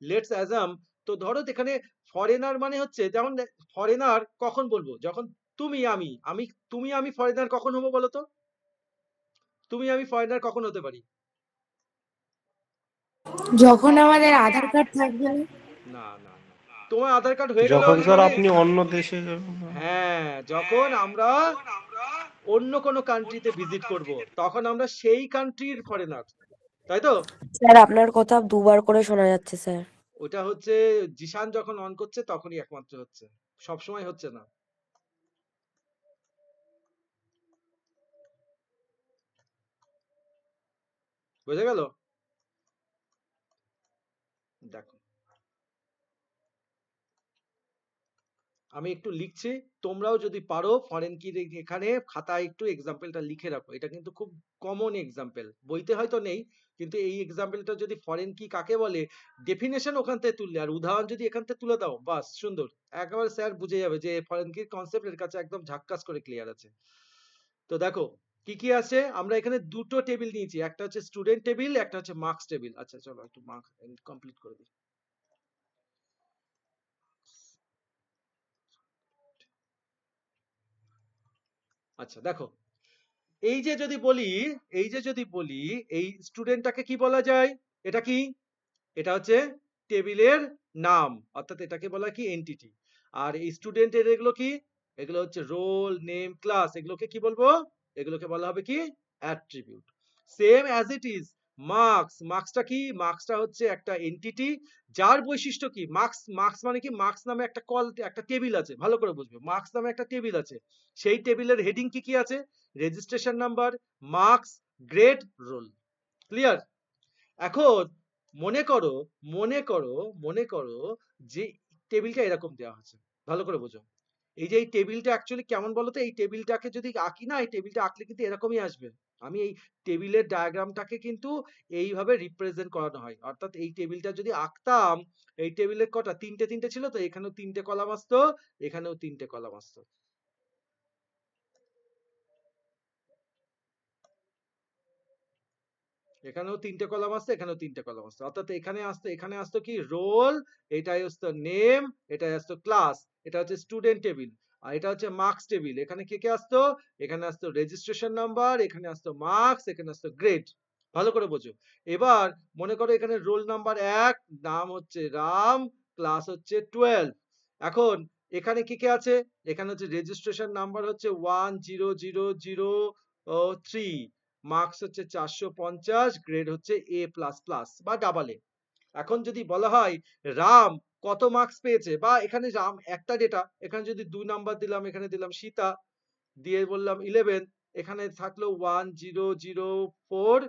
লেটস অ্যাজাম, তো ধরো এখানে ফরেনার মানে হচ্ছে, যেমন ফরেনার কখন বলবো? যখন তুমি আমি আমি তুমি আমি ফরেনার কখন হবো বলো তো? তুমি আমি ফরেনার কখন হতে পারি? যখন আমাদের আধার কার্ড থাকবে না। না না না, তোমার আধার কার্ড হয়ে গেল যখন স্যার মানে, আপনি অন্য দেশে যাবেন না। হ্যাঁ যখন আমরা অন্য কোনো কান্ট্রিতে ভিজিট করব তখন আমরা সেই কান্ট্রির ফরেনার, তাই তো? স্যার আপনার কথা দুবার করে শোনা যাচ্ছে স্যার। ওটা হচ্ছে জিশান যখন অন করছে তখনই একমাত্র হচ্ছে, সব সময় হচ্ছে না। বুঝে গেল? দেখো আমি একটু লিখছি, তোমরাও যদি পারো ফরেন কি এখানে খাতায় একটু এক্সাম্পলটা লিখে রাখো। এটা কিন্তু খুব কমন এক্সাম্পল, বইতে হয়তো নেই, কিন্তু এই এক্সাম্পলটা যদি ফরেন কি কাকে বলে ডেফিনেশন ওখান থেকে তুললে আর উদাহরণ যদি এখান থেকে তুলে দাও, বাস সুন্দর, একেবারে স্যার বুঝে যাবে যে ফরেন কির কনসেপ্ট এর কাছে একদম ঝাক্কাস করে ক্লিয়ার আছে। তো দেখো কি কি আছে, আমরা এখানে দুটো টেবিল নিয়েছি, একটা হচ্ছে স্টুডেন্ট টেবিল, একটা হচ্ছে মার্কস টেবিল। আচ্ছা চলো একটু মার্ক কমপ্লিট করে দিই। আচ্ছা দেখো, এই যে যদি বলি, এই যে যদি বলি এই স্টুডেন্টটাকে কি বলা যায়? এটা কি? এটা হচ্ছে টেবিলের নাম, অর্থাৎ এটাকে বলা কি এন্টিটি। আর এই স্টুডেন্টের এগুলো কি? এগুলো হচ্ছে রোল, নেম, ক্লাস, এগুলোকে কি বলবো? এগুলোকে বলা হবে key attribute. Same as it is marks, মার্কসটা কি? মার্কসটা হচ্ছে একটা এন্টিটি যার বৈশিষ্ট্য কি মার্কস, মার্কস মানে কি, মার্কস নামে একটা একটা টেবিল আছে, ভালো করে বুঝবে, মার্কস নামে একটা টেবিল আছে, সেই টেবিলের হেডিং কি কি আছে? Registration number, marks, grade, roll. Clear? এখন মনে করো, মনে করো যে টেবিলটা এরকম দেওয়া আছে, ভালো করে বোঝো। এই যে এই টেবিলটা অ্যাকচুয়ালি কেমন বলো তো? এই টেবিলটাকে যদি আঁকি না, এই টেবিলটা আঁকলে কিন্তু এরকমই আসবে। আমি এই টেবিলের ডায়াগ্রামটাকে কিন্তু এইভাবে রিপ্রেজেন্ট করানো হয়, অর্থাৎ এই টেবিলটা যদি আঁকতাম, এই টেবিলের কটা তিনটে তিনটে ছিল তো, এখানেও তিনটে কলাম আসতো, এখানেও তিনটে কলাম আসতো, এখানেও তিনটে কলাম আসতো, এখানেও তিনটে কলাম আসতো, অর্থাৎ এখানে আসতো কি রোল, এটাই আসতো নেম, এটাই আসতো ক্লাস, এটা হচ্ছে স্টুডেন্ট টেবিল। আর এটা হচ্ছে মার্কস টেবিল, এখানে কে কে আসতো? এখানে আসতো রেজিস্ট্রেশন নাম্বার, এখানে আসতো মার্কস, এখানে আসতো গ্রেড। ভালো করে বোঝো। এবার মনে করো এখানে রোল নাম্বার 1, নাম হচ্ছে রাম, ক্লাস হচ্ছে 12। এখন এখানে কি কে আছে? এখানে হচ্ছে রেজিস্ট্রেশন নাম্বার হচ্ছে 10003, মার্কস হচ্ছে 450, গ্রেড হচ্ছে A++ বা ডাবল এ। এখন যদি বলা হয় রাম কত মার্কস পেয়েছে, বা এখানে রাম একটা ডেটা, এখানে যদি 2 নাম্বার দিলাম, এখানে দিলাম সীতা, দিয়ে বললাম 11, এখানে থাকলো 1004,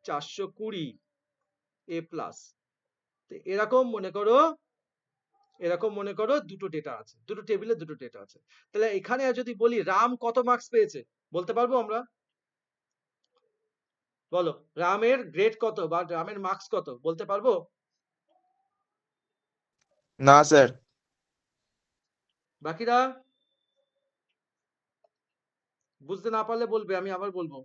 420 এ প্লাস। এরকম মনে করো দুটো ডেটা আছে, দুটো টেবিলে দুটো ডেটা আছে। তাহলে এখানে যদি বলি রাম কত মার্কস পেয়েছে বলতে পারবো আমরা? বলো, রামের গ্রেড কত বা রামের মার্কস কত বলতে পারবো? না স্যার। বাকিরা বুঝতে না পারলে বলবে, আমি আবার বলবো।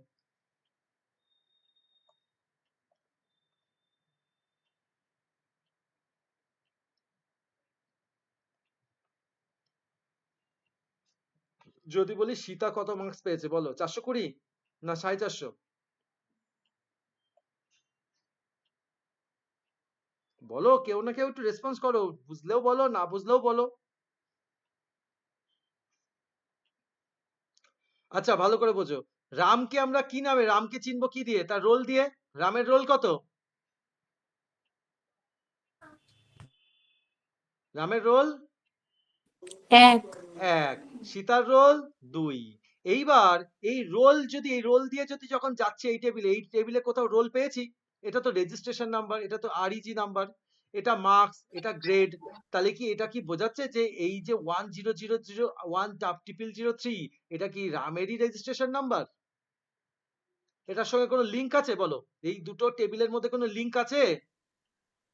যদি বলি সীতা কত মার্কস পেয়েছে বলো, 420 না 450? বলো, কেউ না কেউ একটু রেসপন্স করো, বুঝলেও বলো না বুঝলেও বলো। আচ্ছা ভালো করে বোঝো, রামকে আমরা কি নামে, রামকে চিনবো কি দিয়ে? তার রোল দিয়ে। রামের রোল কত? রামের রোল 1। 1, সীতার রোল 2। এইবার এই রোল দিয়ে যদি যখন যাচ্ছে এই টেবিলে কোথাও রোল পেয়েছি, এটা তো রেজিস্ট্রেশন নাম্বার, এটা তো আরইজি নাম্বার, এটা মার্কস, এটা গ্রেড। তাহলে কি এটা কি বোঝাচ্ছে যে এই যে 1000 1 এটা কি রামেরই রেজিস্ট্রেশন নাম্বার? এটার সঙ্গে কোনো লিংক আছে বলো? এই দুটো টেবিলের মধ্যে কোনো লিংক আছে?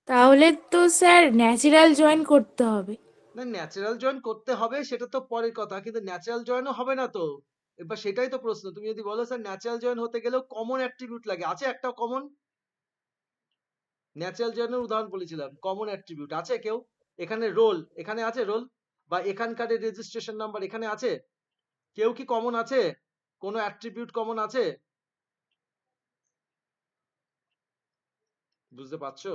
তাহলে তো স্যার ন্যাচারাল জয়েন করতে হবে। না, ন্যাচারাল জয়েন করতে হবে সেটা তো পরের কথা, কিন্তু ন্যাচারাল জয়েনও হবে না তো। এবার সেটাই তো প্রশ্ন, তুমি যদি বলো স্যার ন্যাচারাল জয়েন হতে গেলেও কমন অ্যাট্রিবিউট লাগে, আছে একটা কমন? ন্যাচারাল জয়েনের উদাহরণ বলেছিলাম, কমন অ্যাট্রিবিউট আছে কেউ? এখানে রোল, এখানে আছে রোল, বা এখানকার রেজিস্ট্রেশন নাম্বার এখানে আছে, কেউ কি কমন আছে? কোনো অ্যাট্রিবিউট কমন আছে? বুঝতে পারছো?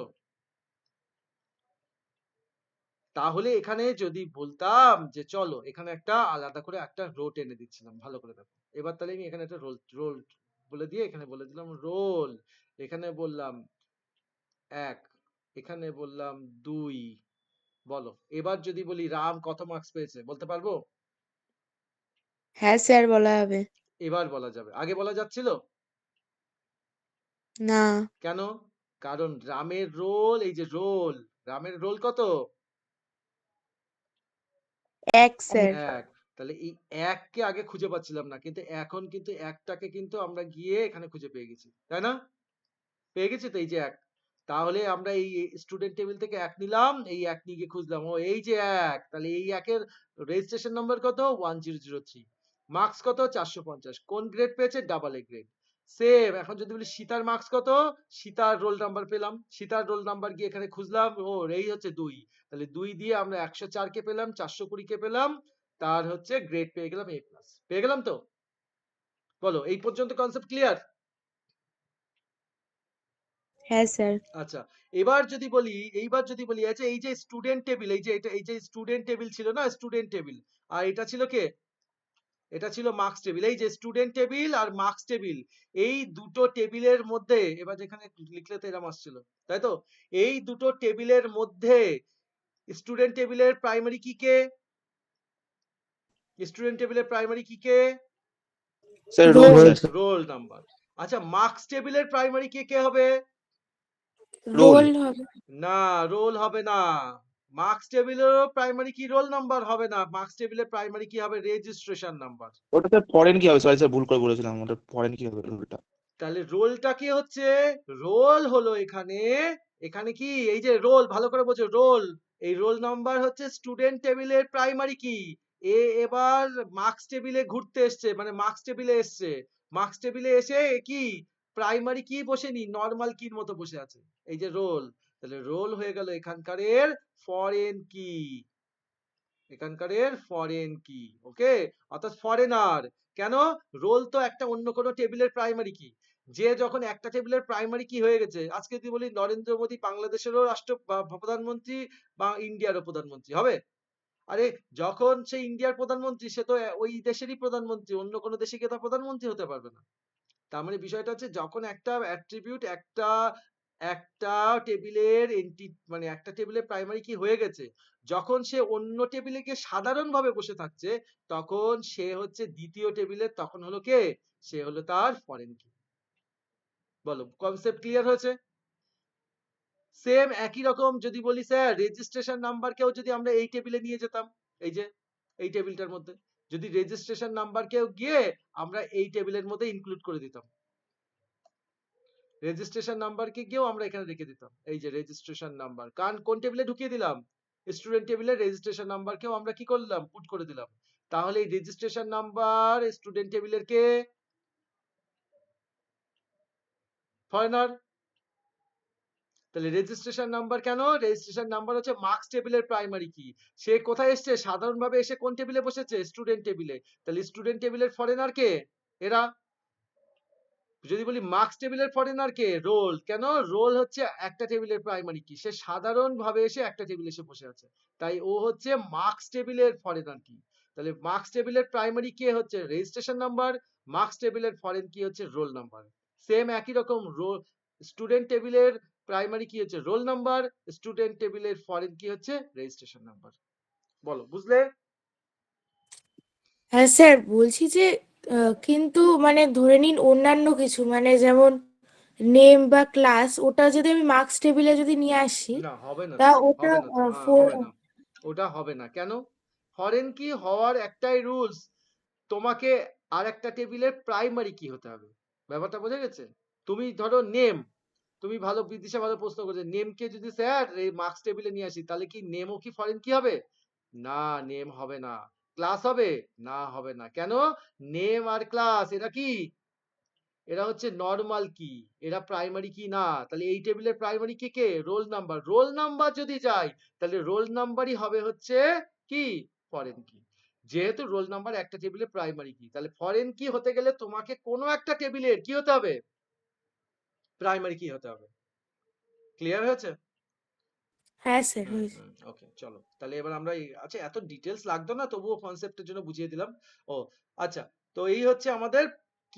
তাহলে এখানে যদি বলতাম যে চলো এখানে একটা আলাদা করে একটা রো টেনে দিচ্ছিলাম, ভালো করে দেখো। এবার তাহলে আমি এখানে একটা রোল রোল বলে দিয়ে এখানে বলে দিলাম রোল, এখানে বললাম 1, এখানে বললাম 2। বলো, এবার যদি বলি রাম কত মার্কস পেয়েছে বলতে পারবো? হ্যাঁ স্যার, বলা হবে। এবার বলা যাবে, আগে বলা যাচ্ছিল না। কেন? কারণ রামের রোল, এই যে রোল, রামের রোল কত? 1 স্যার। 1। তাহলে এই 1 কে আগে খুঁজে পাচ্ছিলাম না, কিন্তু এখন কিন্তু 1 টাকে কিন্তু আমরা গিয়ে এখানে খুঁজে পেয়ে গেছি, তাই না? পেয়ে গেছি তো, এই যে 1। তাহলে আমরা এই স্টুডেন্ট টেবিল থেকে 1 নিলাম, এই 1 নিয়ে গিয়ে খুঁজলাম, ও এই যে 1, তাহলে এই 1 এর রেজিস্ট্রেশন নাম্বার কত? 1003। মার্কস কত? 450। কোন গ্রেড পেয়েছে? Double A grade. সেম এখন যদি বলি সীতার মার্কস কত, সীতার রোল নাম্বার পেলাম, সীতার রোল নাম্বার গিয়ে এখানে খুঁজলাম, ও এই হচ্ছে 2, তাহলে 2 দিয়ে আমরা 104 কে পেলাম, 420 কে পেলাম, তার হচ্ছে গ্রেড পেয়ে গেলাম এ প্লাস। পেয়ে গেলাম তো? বলো, এই পর্যন্ত কনসেপ্ট ক্লিয়ার? হ্যাঁ স্যার। আচ্ছা, এইবার যদি বলি আচ্ছা এই যে স্টুডেন্ট টেবিল, এই যে এটা, এই যে স্টুডেন্ট টেবিল ছিল না, স্টুডেন্ট টেবিল, আর এটা ছিল কে? এটা ছিল মার্কস টেবিল। এই যে স্টুডেন্ট টেবিল আর মার্কস টেবিল, এই দুটো টেবিলের মধ্যে, এবার যেখানে লিখলে তো এরকম আসছিল, তাই তো? এই দুটো টেবিলের মধ্যে স্টুডেন্ট টেবিলের প্রাইমারি কি কে? স্টুডেন্ট টেবিলের প্রাইমারি কি কে? Sir roll. Roll sir. Roll number. আচ্ছা, মার্কস টেবিলের প্রাইমারি কে কে হবে? রোল। রোল হবে। না, রোল হবে না। মার্কস টেবিলেরও প্রাইমারি কি রোল নাম্বার হবে না, মার্কস টেবিলের প্রাইমারি কি হবে? Registration number. ওটা স্যার ফরেন কি হবে? সরি স্যার, ভুল করে বলেছিলাম, ওটা ফরেন কি হবে রোলটা? তাহলে রোলটা কি হচ্ছে? রোল হলো এখানে, এখানে কি এই যে রোল, ভালো করে বোঝো রোল, এই রোল নাম্বার হচ্ছে স্টুডেন্ট টেবিলের প্রাইমারি কি। এবার মার্কস টেবিলে ঘুরতে এসছে, মানে মার্কস টেবিলে এসছে, মার্কস টেবিলে এসে কি প্রাইমারি কি বসেনি, নর্মাল কির মতো বসে আছে, এই যে রোল। তাহলে রোল হয়ে গেল এখানকারের ফরেন কি, এখানকারের ফরেন কি। ওকে, অর্থাৎ ফরেনার। কেন? রোল তো একটা অন্য কোনো টেবিলের প্রাইমারি কি, যে যখন একটা টেবিলের প্রাইমারি কি হয়ে গেছে, আজকে যদি বলি নরেন্দ্র মোদী বাংলাদেশেরও প্রধানমন্ত্রী বা ইন্ডিয়ারও প্রধানমন্ত্রী হবে। আরে যখন সে ইন্ডিয়ার প্রধানমন্ত্রী, সে তো ওই দেশেরই প্রধানমন্ত্রী, অন্য কোনো দেশে গিয়ে তার প্রধানমন্ত্রী হতে পারবে না। তার মানে বিষয়টা হচ্ছে যখন একটা অ্যাট্রিবিউট একটা একটা টেবিলের মানে একটা টেবিলের প্রাইমারি কি হয়ে গেছে, যখন সে অন্য টেবিলে গিয়ে সাধারণভাবে বসে থাকছে, তখন সে হচ্ছে দ্বিতীয় টেবিলের, তখন হলো কে? সে হলো তার ফরেন কি। বলো, কনসেপ্ট ক্লিয়ার হয়েছে? সেম একই রকম যদি বলি স্যার রেজিস্ট্রেশন নাম্বারকেও যদি আমরা এই টেবিলে নিয়ে যেতাম, এই যে এই টেবিলটার মধ্যে যদি রেজিস্ট্রেশন নাম্বারকেও গিয়ে আমরা এই টেবিলের মধ্যে ইনক্লুড করে দিতাম, রেজিস্ট্রেশন নাম্বারকে গিয়েও আমরা এখানে রেখে দিতাম, এই যে রেজিস্ট্রেশন নাম্বার কোন টেবিলে ঢুকিয়ে দিলাম, স্টুডেন্ট টেবিলে রেজিস্ট্রেশন নাম্বারকেও আমরা কি করলাম, পুট করে দিলাম। তাহলে এই রেজিস্ট্রেশন নাম্বার স্টুডেন্ট টেবিলের কে, ফরেনার। তাহলে রেজিস্ট্রেশন নাম্বার কেন, রেজিস্ট্রেশন নাম্বার হচ্ছে মার্কস টেবিলের প্রাইমারি কি। সে কোথায় এসছে, সাধারণভাবে এসে কোন টেবিলে বসেছে, স্টুডেন্ট টেবিলে। তাহলে স্টুডেন্ট টেবিলের ফরেনার কে, এরা। যদি বলি মার্কস টেবিলের ফরেনার কে, রোল। কেন, রোল হচ্ছে একটা টেবিলের প্রাইমারি কি, সে সাধারণভাবে এসে একটা টেবিলে এসে বসে আছে, তাই ও হচ্ছে মার্কস টেবিলের ফরেনার কি। তাহলে মার্কস টেবিলের প্রাইমারি কি হচ্ছে রেজিস্ট্রেশন নাম্বার, মার্কস টেবিলের ফরেন কি হচ্ছে রোল নাম্বার। সেম একই রকম রোল, স্টুডেন্ট টেবিলের প্রাইমারি কি হচ্ছে রোল নাম্বার, স্টুডেন্ট টেবিলের ফরেন কি হচ্ছে রেজিস্ট্রেশন নাম্বার। বলো, বুঝলে? হ্যাঁ স্যার, বলছি যে কিন্তু মানে ধরে নিন অন্যান্য কিছু মানে যেমন নেম বা ক্লাস, ওটা যদি আমি মার্কস টেবিলে যদি নিয়ে আসি না, হবে না তা তো, ওটা হবে না তো, হ্যাঁ হবে না, ওটা হবে না। কেন, ফরেন কি হওয়ার একটাই রুলস, তোমাকে আর একটা টেবিলের প্রাইমারি কি হতে হবে। ব্যাপারটা বোঝা গেছে? তুমি ধরো নেম, তুমি ভালো বিদিশা ভালো প্রশ্ন করেছে, নেমকে যদি স্যার এই মার্কস টেবিলে নিয়ে আসি, তাহলে কি নেমও কি ফরেন কি হবে? না, নেম হবে না। ক্লাস হবে? না, হবে না। কেন, নেম আর ক্লাস এরা কি, এরা হচ্ছে নরমাল কি, এরা প্রাইমারি কি না। তাহলে এই টেবিলের প্রাইমারি কি কে, রোল নাম্বার। রোল নাম্বার যদি যায় তাহলে রোল নাম্বারই হবে হচ্ছে কি, ফরেন কি। যেহেতু রোল নাম্বার একটা টেবিলে প্রাইমারি কি, তাহলে ফরেন কি হতে গেলে তোমাকে কোনো একটা টেবিলের কি হতে হবে, প্রাইমারি কি হতে হবে। ক্লিয়ার হয়েছে? হ্যাঁ স্যার হয়েছে। ওকে, চলো তাহলে এবার আমরা আচ্ছা এত ডিটেলস লাগতো না, তবুও কনসেপ্টের জন্য বুঝিয়ে দিলাম। ও আচ্ছা, তো এই হচ্ছে আমাদের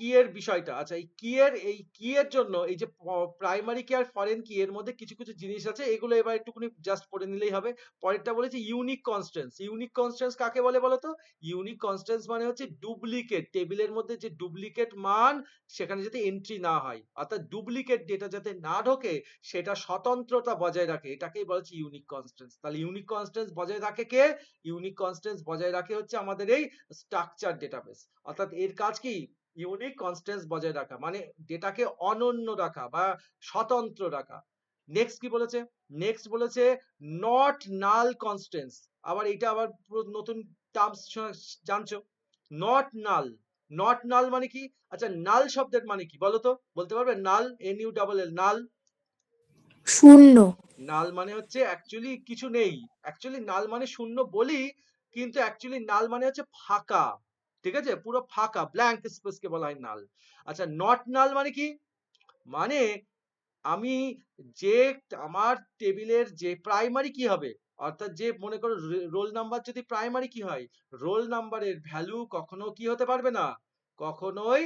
কি এর বিষয়টা। আচ্ছা, এই কি এর জন্য এই যে প্রাইমারি কি আর ফরেন কি এর মধ্যে কিছু কিছু জিনিস আছে, এগুলো এবার একটুখানি জাস্ট পড়ে নিলেই হবে। পরেরটা বলেছে ইউনিক কনস্ট্যান্টস। ইউনিক কনস্ট্যান্টস কাকে বলে বলো তো? ইউনিক কনস্ট্যান্টস মানে হচ্ছে ডুপ্লিকেট, টেবিলের মধ্যে যে ডুপ্লিকেট মান সেখানে যাতে এন্ট্রি না হয়, অর্থাৎ ডুপ্লিকেট ডেটা যাতে না ঢোকে, সেটা স্বতন্ত্রতা বজায় রাখে, এটাকেই বলা হচ্ছে ইউনিক কনস্ট্যান্টস। তাহলে ইউনিক কনস্ট্যান্টস বজায় রাখে কে, ইউনিক কনস্ট্যান্টস বজায় রাখে হচ্ছে আমাদের এই স্ট্রাকচার ডেটাবেস। অর্থাৎ এর কাজ কি, ইউনিক কনস্ট্যান্টস বজায় রাখা মানে ডেটাকে অনন্য রাখা বা স্বতন্ত্র রাখা। নেক্সট কি বলেছে, নেক্সট বলেছে নট নাল কনস্ট্যান্টস। আবার এটা আবার পুরো নতুন টার্মস জানছো, নট নাল। নট নাল মানে কি, আচ্ছা নাল শব্দের মানে কি বলো তো, বলতে পারবে? নাল, NULL, নাল। শূন্য। নাল মানে হচ্ছে অ্যাকচুয়ালি কিছু নেই, অ্যাকচুয়ালি নাল মানে শূন্য বলি, কিন্তু অ্যাকচুয়ালি নাল মানে হচ্ছে ফাঁকা, ঠিক আছে, পুরো ফাঁকা, ব্ল্যাঙ্ক স্পেস কে বলা হয় নাল। আচ্ছা, নট নাল মানে কি, মানে আমি যে আমার টেবিলের যে প্রাইমারি কি হবে, অর্থাৎ যে মনে করো রোল নাম্বার যদি প্রাইমারি কি হয়, রোল নাম্বারের ভ্যালু কখনো কি হতে পারবে না, কখনোই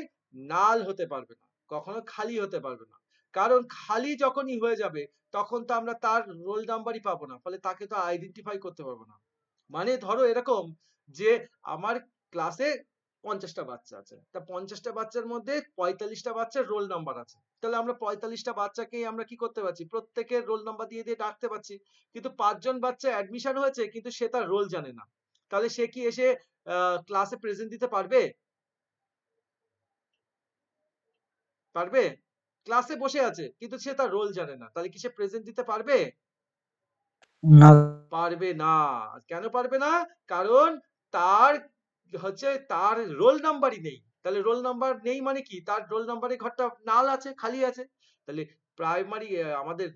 নাল হতে পারবে না, কখনো খালি হতে পারবে না। কারণ খালি যখনই হয়ে যাবে তখন তো আমরা তার রোল নাম্বারই পাবো না, ফলে তাকে তো আইডেন্টিফাই করতে পারবো না। মানে ধরো এরকম যে আমার ক্লাসে 50টা বাচ্চা আছে, তা 50টা বাচ্চার মধ্যে 45টা বাচ্চার রোল নাম্বার আছে, তাহলে আমরা 45টা বাচ্চাকেই আমরা কি করতে পারছি, প্রত্যেকের রোল নাম্বার দিয়ে দিয়ে ডাকতে পারছি। কিন্তু 5জন বাচ্চা অ্যাডমিশন হয়েছে কিন্তু সে তার রোল জানে না, তাহলে সে কি এসে ক্লাসে প্রেজেন্ট দিতে পারবে? পারবে? ক্লাসে বসে আছে কিন্তু সে তার রোল জানে না, তাহলে কি সে প্রেজেন্ট দিতে পারবে? না। পারবে না। কেন পারবে না? কারণ তার হচ্ছে তার রোল নাম্বারই নেই। তাহলে রোল নাম্বার নেই মানে কি, তার রোল নাম্বারের ঘরটা নাল আছে, খালি আছে। তাহলে প্রাইমারি আমাদের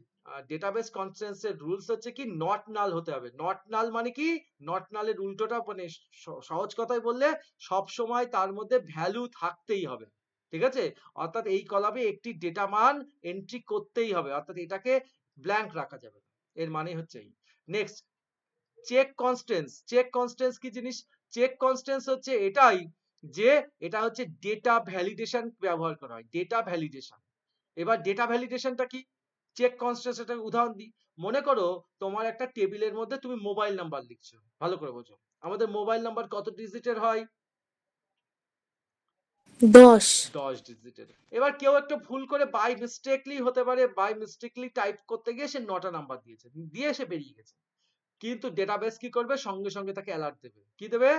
ডেটাবেস কনস্ট্যান্টস এর রুলস হচ্ছে কি নট নাল হতে হবে। নট নাল মানে কি, নট নালের উল্টোটা মানে সহজ কথায় বললে সব সময় তার মধ্যে ভ্যালু থাকতেই হবে, ঠিক আছে। অর্থাৎ এই কলামে একটি ডেটা মান এন্ট্রি করতেই হবে, অর্থাৎ এটাকে ব্ল্যাঙ্ক রাখা যাবে না, এর মানে হচ্ছে এই। Next, check constants. Check constants কি জিনিস? চেক কনস্ট্যান্টস হচ্ছে এটাই যে এটা হচ্ছে ডেটা ভ্যালিডেশন ব্যবহার করা হয়, ডেটা ভ্যালিডেশন। এবার ডেটা ভ্যালিডেশনটা কি, চেক কনস্ট্যান্টস একটা উদাহরণ দিই। মনে করো তোমার একটা টেবিলের মধ্যে তুমি মোবাইল নাম্বার লিখছো, ভালো করে বোঝো, আমাদের মোবাইল নাম্বার কত ডিজিটের হয়? 10। 10 ডিজিটের। এবার কেউ একটু ভুল করে বাই মিস্টেকলি হতে পারে, বাই মিস্টেকলি টাইপ করতে গিয়ে সে 9টা নাম্বার দিয়েছে, দিয়ে সে বেরিয়ে গেছে। কিন্তু ডেটাবেস কি করবে, সঙ্গে সঙ্গে তাকে অ্যালার্ট দেবে, কি দেবে,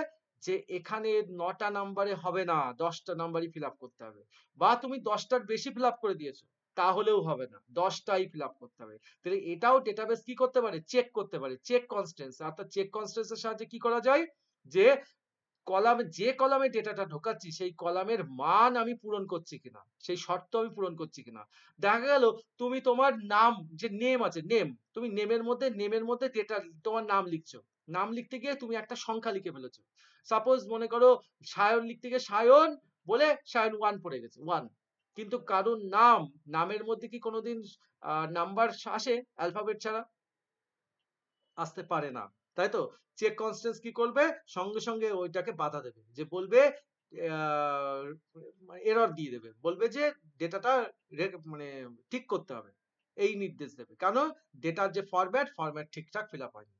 যে এখানে 9টা নাম্বারে হবে না, 10টা নাম্বারই ফিল আপ করতে হবে, বা তুমি 10টার বেশি ফিল আপ করে দিয়েছো তাহলেও হবে না, 10টাই ফিল আপ করতে হবে। তাহলে এটাও ডেটাবেস কি করতে পারে, চেক করতে পারে, চেক কনস্ট্যান্স। অর্থাৎ চেক কনস্ট্যান্সের সাহায্যে কি করা যায়, যে কলামে, যে কলামে ডেটাটা ঢোকাচ্ছি সেই কলামের মান আমি পূরণ করছি কিনা, সেই শর্ত আমি পূরণ করছি কিনা। দেখা গেল তুমি তোমার নাম, যে নেম আছে, নেম, তুমি নেমের মধ্যে ডেটা, তোমার নাম লিখছো, নাম লিখতে গিয়ে তুমি একটা সংখ্যা লিখে ফেলেছো। সাপোজ মনে করো সায়ন লিখতে গিয়ে সায়ন বলে সায়ন 1 পড়ে গেছে, 1। কিন্তু কারোর নামের মধ্যে কি কোনোদিন নাম্বার আসে অ্যালফাবেট ছাড়া? আসতে পারে না, তাই তো? চেক কনস্ট্যান্স কি করবে, সঙ্গে সঙ্গে ওইটাকে বাধা দেবে, যে বলবে এরর দিয়ে দেবে, বলবে যে ডেটাটা মানে ঠিক করতে হবে, এই নির্দেশ দেবে, কারণ ডেটার যে ফরম্যাট ঠিকঠাক ফিল আপ হয়নি।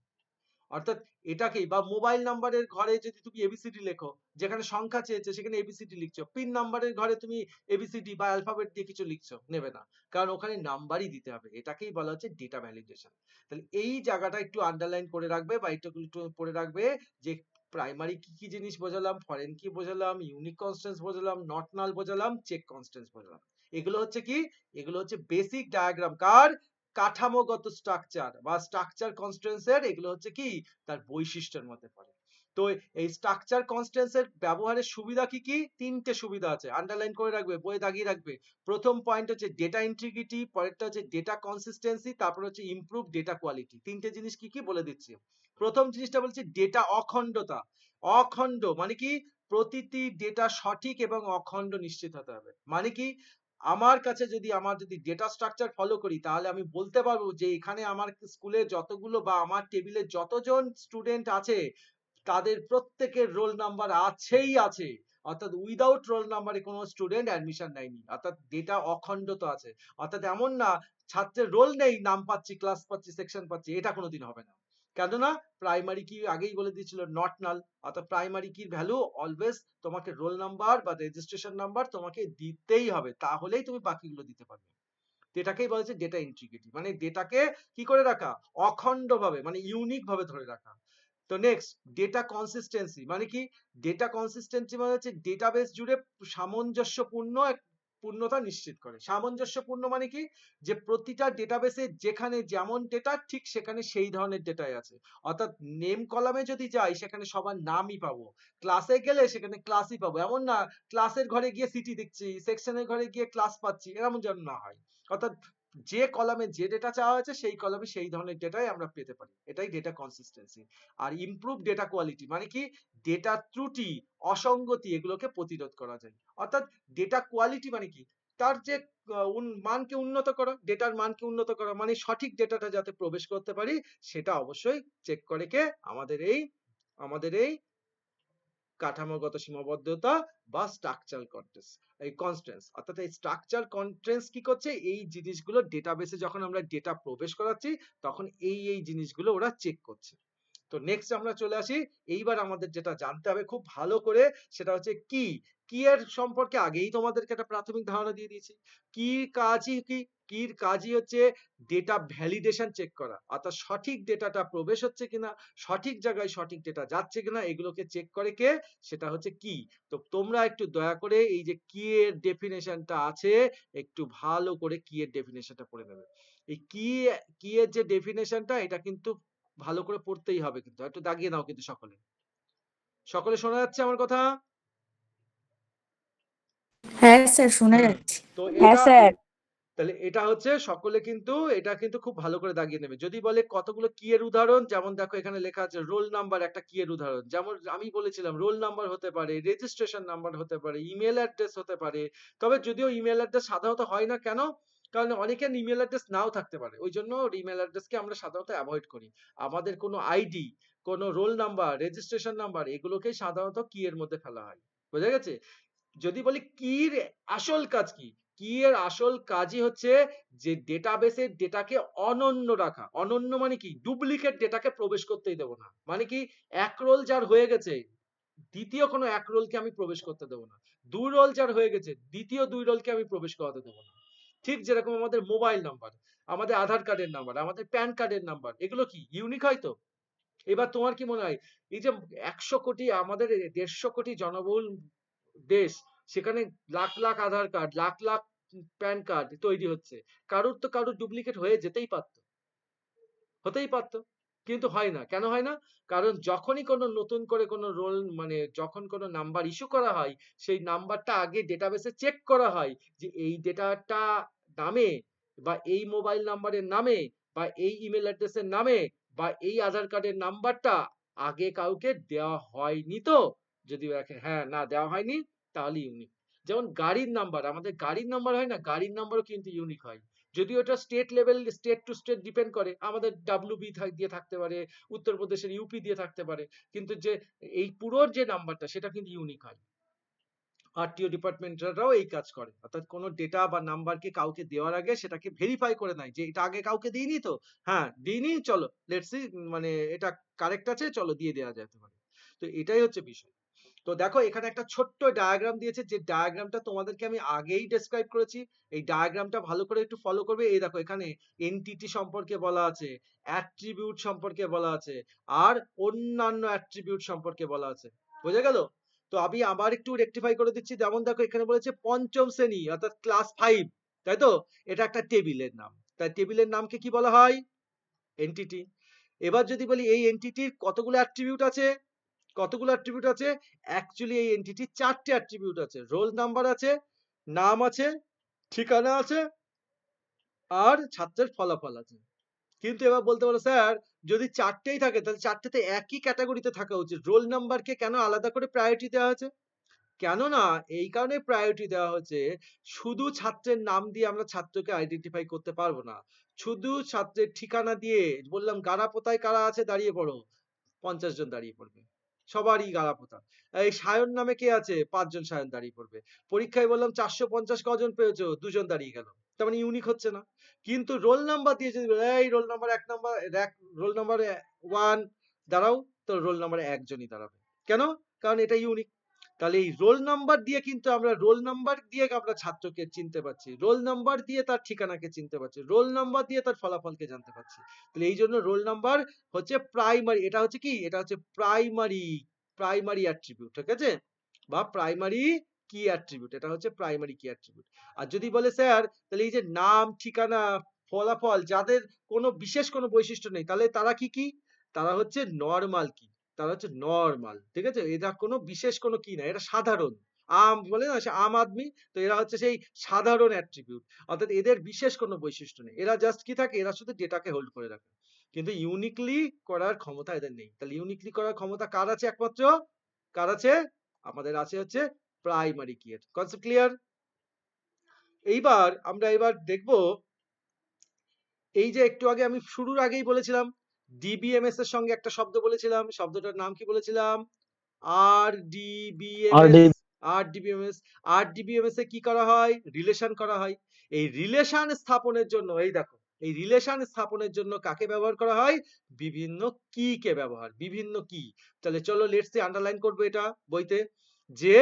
অর্থাৎ এটাকেই, বা মোবাইল নাম্বারের ঘরে যদি তুমি এবিসিডি লেখো, যেখানে সংখ্যা চেয়েছে সেখানে এবিসিডি লিখছো, পিন নাম্বারের ঘরে তুমি এবিসিডি বা অ্যালফাবেট দিয়ে কিছু লিখছো, নেবে না, কারণ ওখানে নাম্বারই দিতে হবে। এটাকেই বলা হচ্ছে ডেটা ভ্যালিডেশন। তাহলে এই জায়গাটা একটু আন্ডারলাইন করে রাখবে, বা একটু একটু পড়ে রাখবে, যে প্রাইমারি কি কি জিনিস বোঝালাম, ফরেন কি বোঝালাম, ইউনিক কনস্ট্যান্স বোঝালাম, নট নাল বোঝালাম, চেক কনস্ট্যান্স বোঝালাম। এগুলো হচ্ছে কি, এগুলো হচ্ছে বেসিক ডায়াগ্রাম, কার, কাঠামোগত স্ট্রাকচার বা স্ট্রাকচার কনস্ট্যান্সের, এগুলো হচ্ছে কি তার বৈশিষ্ট্যের মধ্যে পড়ে। তো এই স্ট্রাকচার কনস্ট্যান্সের ব্যবহারের সুবিধা কি কি, তিনটে সুবিধা আছে, আন্ডারলাইন করে রাখবে, বইয়ে দাগিয়ে রাখবে। প্রথম পয়েন্ট হচ্ছে ডেটা ইন্টিগ্রিটি, পরেরটা হচ্ছে ডেটা কনসিস্টেন্সি, তারপর হচ্ছে ইমপ্রুভ ডেটা কোয়ালিটি। তিনটে জিনিস কি কি বলে দিচ্ছি। প্রথম জিনিসটা বলছে ডেটা অখণ্ডতা। অখণ্ড মানে কি, প্রতিটি ডেটা সঠিক এবং অখণ্ড নিশ্চিত হতে হবে। মানে কি, আমার যদি ডেটা স্ট্রাকচার ফলো করি, তাহলে আমি বলতে পারবো যে এখানে আমার স্কুলে যতগুলো বা আমার টেবিলে যতজন স্টুডেন্ট আছে, তাদের প্রত্যেকের রোল নাম্বার আছেই আছে। অর্থাৎ উইদাউট রোল নাম্বারে কোনো স্টুডেন্ট অ্যাডমিশন নেয়নি, অর্থাৎ ডেটা অখণ্ডতা আছে। অর্থাৎ এমন না ছাত্রের রোল নেই, নাম পাচ্ছি, ক্লাস পাচ্ছি, সেকশন পাচ্ছি, এটা কোনোদিন হবে না। কেননা প্রাইমারি কি আগেই বলে দিয়েছিল, নট নাল। অর্থাৎ প্রাইমারি কির ভ্যালু অলওয়েজ তোমাকে রোল নাম্বার বা রেজিস্ট্রেশন নাম্বার তোমাকে দিতেই হবে, তাহলেই তুমি বাকিগুলো দিতে পারবে। এটাকেই বলেছে ডেটা ইন্টিগ্রিটি, মানে ডেটাকে কি করে রাখা, অখণ্ড ভাবে, মানে ইউনিক ভাবে ধরে রাখা। তো নেক্সট ডেটা কনসিস্টেন্সি মানে কি, ডেটা কনসিস্টেন্সি মানে হচ্ছে ডেটাবেস জুড়ে সামঞ্জস্যপূর্ণ পূর্ণতা নিশ্চিত করে। সামঞ্জস্যপূর্ণ মানে কি, যে প্রতিটা ডেটাবেসে যেখানে যেমন ডেটা, ঠিক সেখানে সেই ধরনের ডেটাই আছে। অর্থাৎ নেম কলামে যদি যাই, সেখানে সবার নামই পাবো, ক্লাসে গেলে সেখানে ক্লাসই পাবো, এমন না ক্লাসের ঘরে গিয়ে সিটি দেখছি, সেকশনের ঘরে গিয়ে ক্লাস পাচ্ছি, এরকম যেন না হয়। অর্থাৎ যে কলামে যে ডেটা চাওয়া হয়েছে সেই কলামে সেই ধরনের ডেটাই আমরা পেতে পারি, এটাই ডেটা কনসিস্টেন্সি। আর ইমপ্রুভ ডেটা কোয়ালিটি মানে কি, ডেটা ত্রুটি, অসঙ্গতি, এগুলোকে প্রতিরোধ করা যায়। অর্থাৎ ডেটা কোয়ালিটি মানে কি, তার যে মানকে উন্নত করা, ডেটার মানকে উন্নত করা, মানে সঠিক ডেটাটা যাতে প্রবেশ করতে পারি, সেটা অবশ্যই চেক করে কে, আমাদের এই কাঠামোগত সীমাবদ্ধতা বা স্ট্রাকচারাল কনস্ট্যান্স। অর্থাৎ এই স্ট্রাকচার কনস্ট্যান্স কি করছে, এই জিনিসগুলো ডেটাবেসে যখন আমরা ডেটা প্রবেশ করাচ্ছি, তখন এই জিনিসগুলো ওরা চেক করছে। তো নেক্সট আমরা চলে আসি, এইবার আমাদের যেটা জানতে হবে খুব ভালো করে, সেটা হচ্ছে কি। কি এর সম্পর্কে আগেই তোমাদেরকে একটা প্রাথমিক ধারণা দিয়ে দিয়েছি। কির কাজই হচ্ছে ডেটা ভ্যালিডেশন চেক করা, অর্থাৎ সঠিক ডেটাটা প্রবেশ হচ্ছে কিনা, সঠিক জায়গায় সঠিক ডেটা যাচ্ছে কিনা, এগুলোকে চেক করে কে, সেটা হচ্ছে কি। তো তোমরা একটু দয়া করে এই যে কি এর ডেফিনেশনটা আছে, একটু ভালো করে কি এর ডেফিনেশনটা পড়ে নেবে। এই কি এর যে ডেফিনেশনটা, এটা কিন্তু ভালো করে পড়তেই হবে, কিন্তু একটু দাগিয়ে নাও কিন্তু সকলে। সকলে শোনা যাচ্ছে আমার কথা? হ্যাঁ স্যার, শোনা হুম। যাচ্ছে। তো হ্যাঁ এটা, স্যার। তাহলে এটা হচ্ছে সকলে কিন্তু এটা কিন্তু খুব ভালো করে দাগিয়ে নেবে। যদি বলে কতগুলো কি এর উদাহরণ, যেমন দেখো এখানে লেখা আছে রোল নাম্বার একটা কি এর উদাহরণ। যেমন আমি বলেছিলাম রোল নাম্বার হতে পারে, রেজিস্ট্রেশন নাম্বার হতে পারে, ইমেল অ্যাড্রেস হতে পারে। তবে যদিও ইমেল অ্যাড্রেস সাধারণত হয় না, কেন, কারণ অনেকের ইমেল অ্যাড্রেস নাও থাকতে পারে, ওই জন্য ইমেল অ্যাড্রেসকে আমরা সাধারণত অ্যাভয়েড করি। আমাদের কোনো আইডি, কোনো রোল নাম্বার, রেজিস্ট্রেশন নাম্বার, এগুলোকেই সাধারণত কি এর মধ্যে ফেলা হয়। বোঝা গেছে? যদি বলি কির আসল কাজ কি, কি এর আসল কাজই হচ্ছে যে ডেটাবেসের ডেটাকে অনন্য রাখা। অনন্য মানে কি, ডুপ্লিকেট ডেটাকে প্রবেশ করতেই দেব না। মানে কি, এক রোল যার হয়ে গেছে, দ্বিতীয় কোনো এক রোলকে আমি প্রবেশ করতে দেবো না। 2 রোল যার হয়ে গেছে, দ্বিতীয় 2 রোলকে আমি প্রবেশ করাতে দেবো না। ঠিক যেরকম আমাদের মোবাইল নাম্বার, আমাদের আধার কার্ডের নাম্বার, আমাদের প্যান কার্ডের নাম্বার, এগুলো কি ইউনিক হয় তো? এবার তোমার কি মনে হয় এই যে 100 কোটি, আমাদের 150 কোটি জনবহুল দেশ, সেখানে lakh lakh Aadhaar card, lakh lakh PAN card তৈরি হচ্ছে, কারুর তো কারুর ডুপ্লিকেট হয়ে যেতেই পারতো, হতেই পারতো, কিন্তু হয় না। কেন হয় না? কারণ যখনই কোনো নতুন করে কোনো রোল, মানে যখন কোনো নাম্বার ইস্যু করা হয়, সেই নাম্বারটা আগে ডেটাবেসে চেক করা হয় যে এই ডেটাটা নামে, বা এই মোবাইল নাম্বারের নামে, বা এই ইমেল অ্যাড্রেসের নামে, বা এই আধার কার্ডের নাম্বারটা আগে কাউকে দেওয়া হয়নি তো? যদি দেখে হ্যাঁ, না দেওয়া হয়নি, তাহলে ইউনিক। যেমন গাড়ির নাম্বার, আমাদের গাড়ির নাম্বার হয় না, গাড়ির নাম্বারও কিন্তু ইউনিক হয়। যদিও এটা state level, state to state depend করে, আমাদের ডাব্লিউবি দিয়ে থাকতে পারে, উত্তরপ্রদেশের ইউপি দিয়ে থাকতে পারে, কিন্তু যে এই পুরোর যে নাম্বারটা সেটা কিন্তু ইউনিক হয়। আরটিও ডিপার্টমেন্টরাও এই কাজ করে, অর্থাৎ কোনো ডেটা বা নাম্বারকে কাউকে দেওয়ার আগে সেটাকে ভেরিফাই করে নেয় যে এটা আগে কাউকে দিইনি তো, হ্যাঁ দিইনি, চলো লেটস সি, মানে এটা কারেক্ট আছে, চলো দিয়ে দেওয়া যেতে পারে। তো এটাই হচ্ছে বিষয়। তো দেখো এখানে একটা ছোট্ট ডায়াগ্রাম দিয়েছে, যে ডায়াগ্রামটা তোমাদেরকে আমি আগেই ডেসক্রাইব করেছি। এই ডায়াগ্রামটা ভালো করে একটু ফলো করবে। এই দেখো এখানে এনটিটি সম্পর্কে বলা আছে, অ্যাট্রিবিউট সম্পর্কে বলা আছে, আর অন্যান্য অ্যাট্রিবিউট সম্পর্কে বলা আছে। বোঝা গেল? তো আমি আবার একটু রেকটিফাই করে দিচ্ছি। যেমন দেখো এখানে বলেছে পঞ্চম শ্রেণী, অর্থাৎ ক্লাস 5, তাই তো? এটা একটা টেবিলের নাম, তাই টেবিলের নামকে কি বলা হয়? এনটিটি। এবার যদি বলি এই এনটিটির কতগুলো অ্যাট্রিবিউট আছে, কতগুলো অ্যাট্রিবিউট আছে? অ্যাকচুয়ালি এই এনটিটি 4টে অ্যাট্রিবিউট আছে। রোল নাম্বার আছে, নাম আছে, ঠিকানা আছে, আর ছাত্রের ফলাফল আছে। কিন্তু এবার বলতে পারো স্যার, যদি 4টেই থাকে তাহলে 4টেতে একই ক্যাটাগরিতে থাকা উচিত, রোল নাম্বারকে কেন আলাদা করে প্রায়োরিটি দেওয়া হয়েছে? কেননা এই কারণে প্রায়োরিটি দেওয়া হচ্ছে, শুধু ছাত্রের নাম দিয়ে আমরা ছাত্রকে আইডেন্টিফাই করতে পারবো না। শুধু ছাত্রের ঠিকানা দিয়ে বললাম গারাপোতায় কারা আছে দাঁড়িয়ে পড়ো, 50 জন দাঁড়িয়ে পড়বে, সবারই গারাপোতা। এই সায়ন নামে কে আছে, 5 জন সায়ন দাঁড়িয়ে পড়বে। পরীক্ষায় বললাম 450 কজন পেয়েছো, 2 জন দাঁড়িয়ে গেল, তার মানে ইউনিক হচ্ছে না। কিন্তু রোল নাম্বার দিয়ে যদি এই roll number 1 number, roll number 1 দাঁড়াও, তো রোল নাম্বার একজনই দাঁড়াবে। কেন? কারণ এটা ইউনিক। তাহলে এই রোল নাম্বার দিয়ে কিন্তু আমরা, রোল নাম্বার দিয়ে আমরা ছাত্রকে চিনতে পারছি, রোল নাম্বার দিয়ে তার ঠিকানাকে চিনতে পারছি, রোল নাম্বার দিয়ে তার ফলাফলকে জানতে পারছি। তাহলে এই জন্য রোল নাম্বার হচ্ছে প্রাইমারি, এটা হচ্ছে কি, এটা হচ্ছে প্রাইমারি, প্রাইমারি অ্যাট্রিবিউট, ঠিক আছে? বা প্রাইমারি কি অ্যাট্রিবিউট, এটা হচ্ছে প্রাইমারি কি অ্যাট্রিবিউট। আর যদি বলে স্যার তাহলে এই যে নাম, ঠিকানা, ফলাফল, যাদের কোনো বিশেষ কোনো বৈশিষ্ট্য নেই, তাহলে তারা কি কি? তারা হচ্ছে নরমাল কি, তারা হচ্ছে নরমাল, ঠিক আছে? এরা কোনো বিশেষ কোনো কি না, এটা সাধারণ। আম বলে না, সে আম আদমি, তো এরা হচ্ছে সেই সাধারণ অ্যাট্রিবিউট, অর্থাৎ এদের বিশেষ কোনো বৈশিষ্ট্য নেই, এরা জাস্ট কি থাকে, এরা শুধু ডেটাকে হোল্ড করে রাখে, কিন্তু ইউনিকলি করার ক্ষমতা এদের নেই। তাহলে ইউনিকলি করার ক্ষমতা কার আছে একমাত্র? কার আছে? আমাদের আছে হচ্ছে প্রাইমারি কি এর। Concept clear? এইবার আমরা দেখব, এই যে একটু আগে আমি শুরুর আগেই বলেছিলাম, ডিবিএমএস এর সঙ্গে একটা শব্দ বলেছিলাম, শব্দটার নাম কি বলেছিলাম? আরডিবিএমএস। RD RDBMS. আরডিবিএমএস এ কি করা হয়? রিলেশন করা হয়। এই রিলেশন স্থাপনের জন্য, এই দেখো, এই রিলেশন স্থাপনের জন্য কাকে ব্যবহার করা হয়? বিভিন্ন কি কে ব্যবহার, বিভিন্ন কি। তাহলে চলো লেটস সি, আন্ডারলাইন করবো এটা বইতে, যে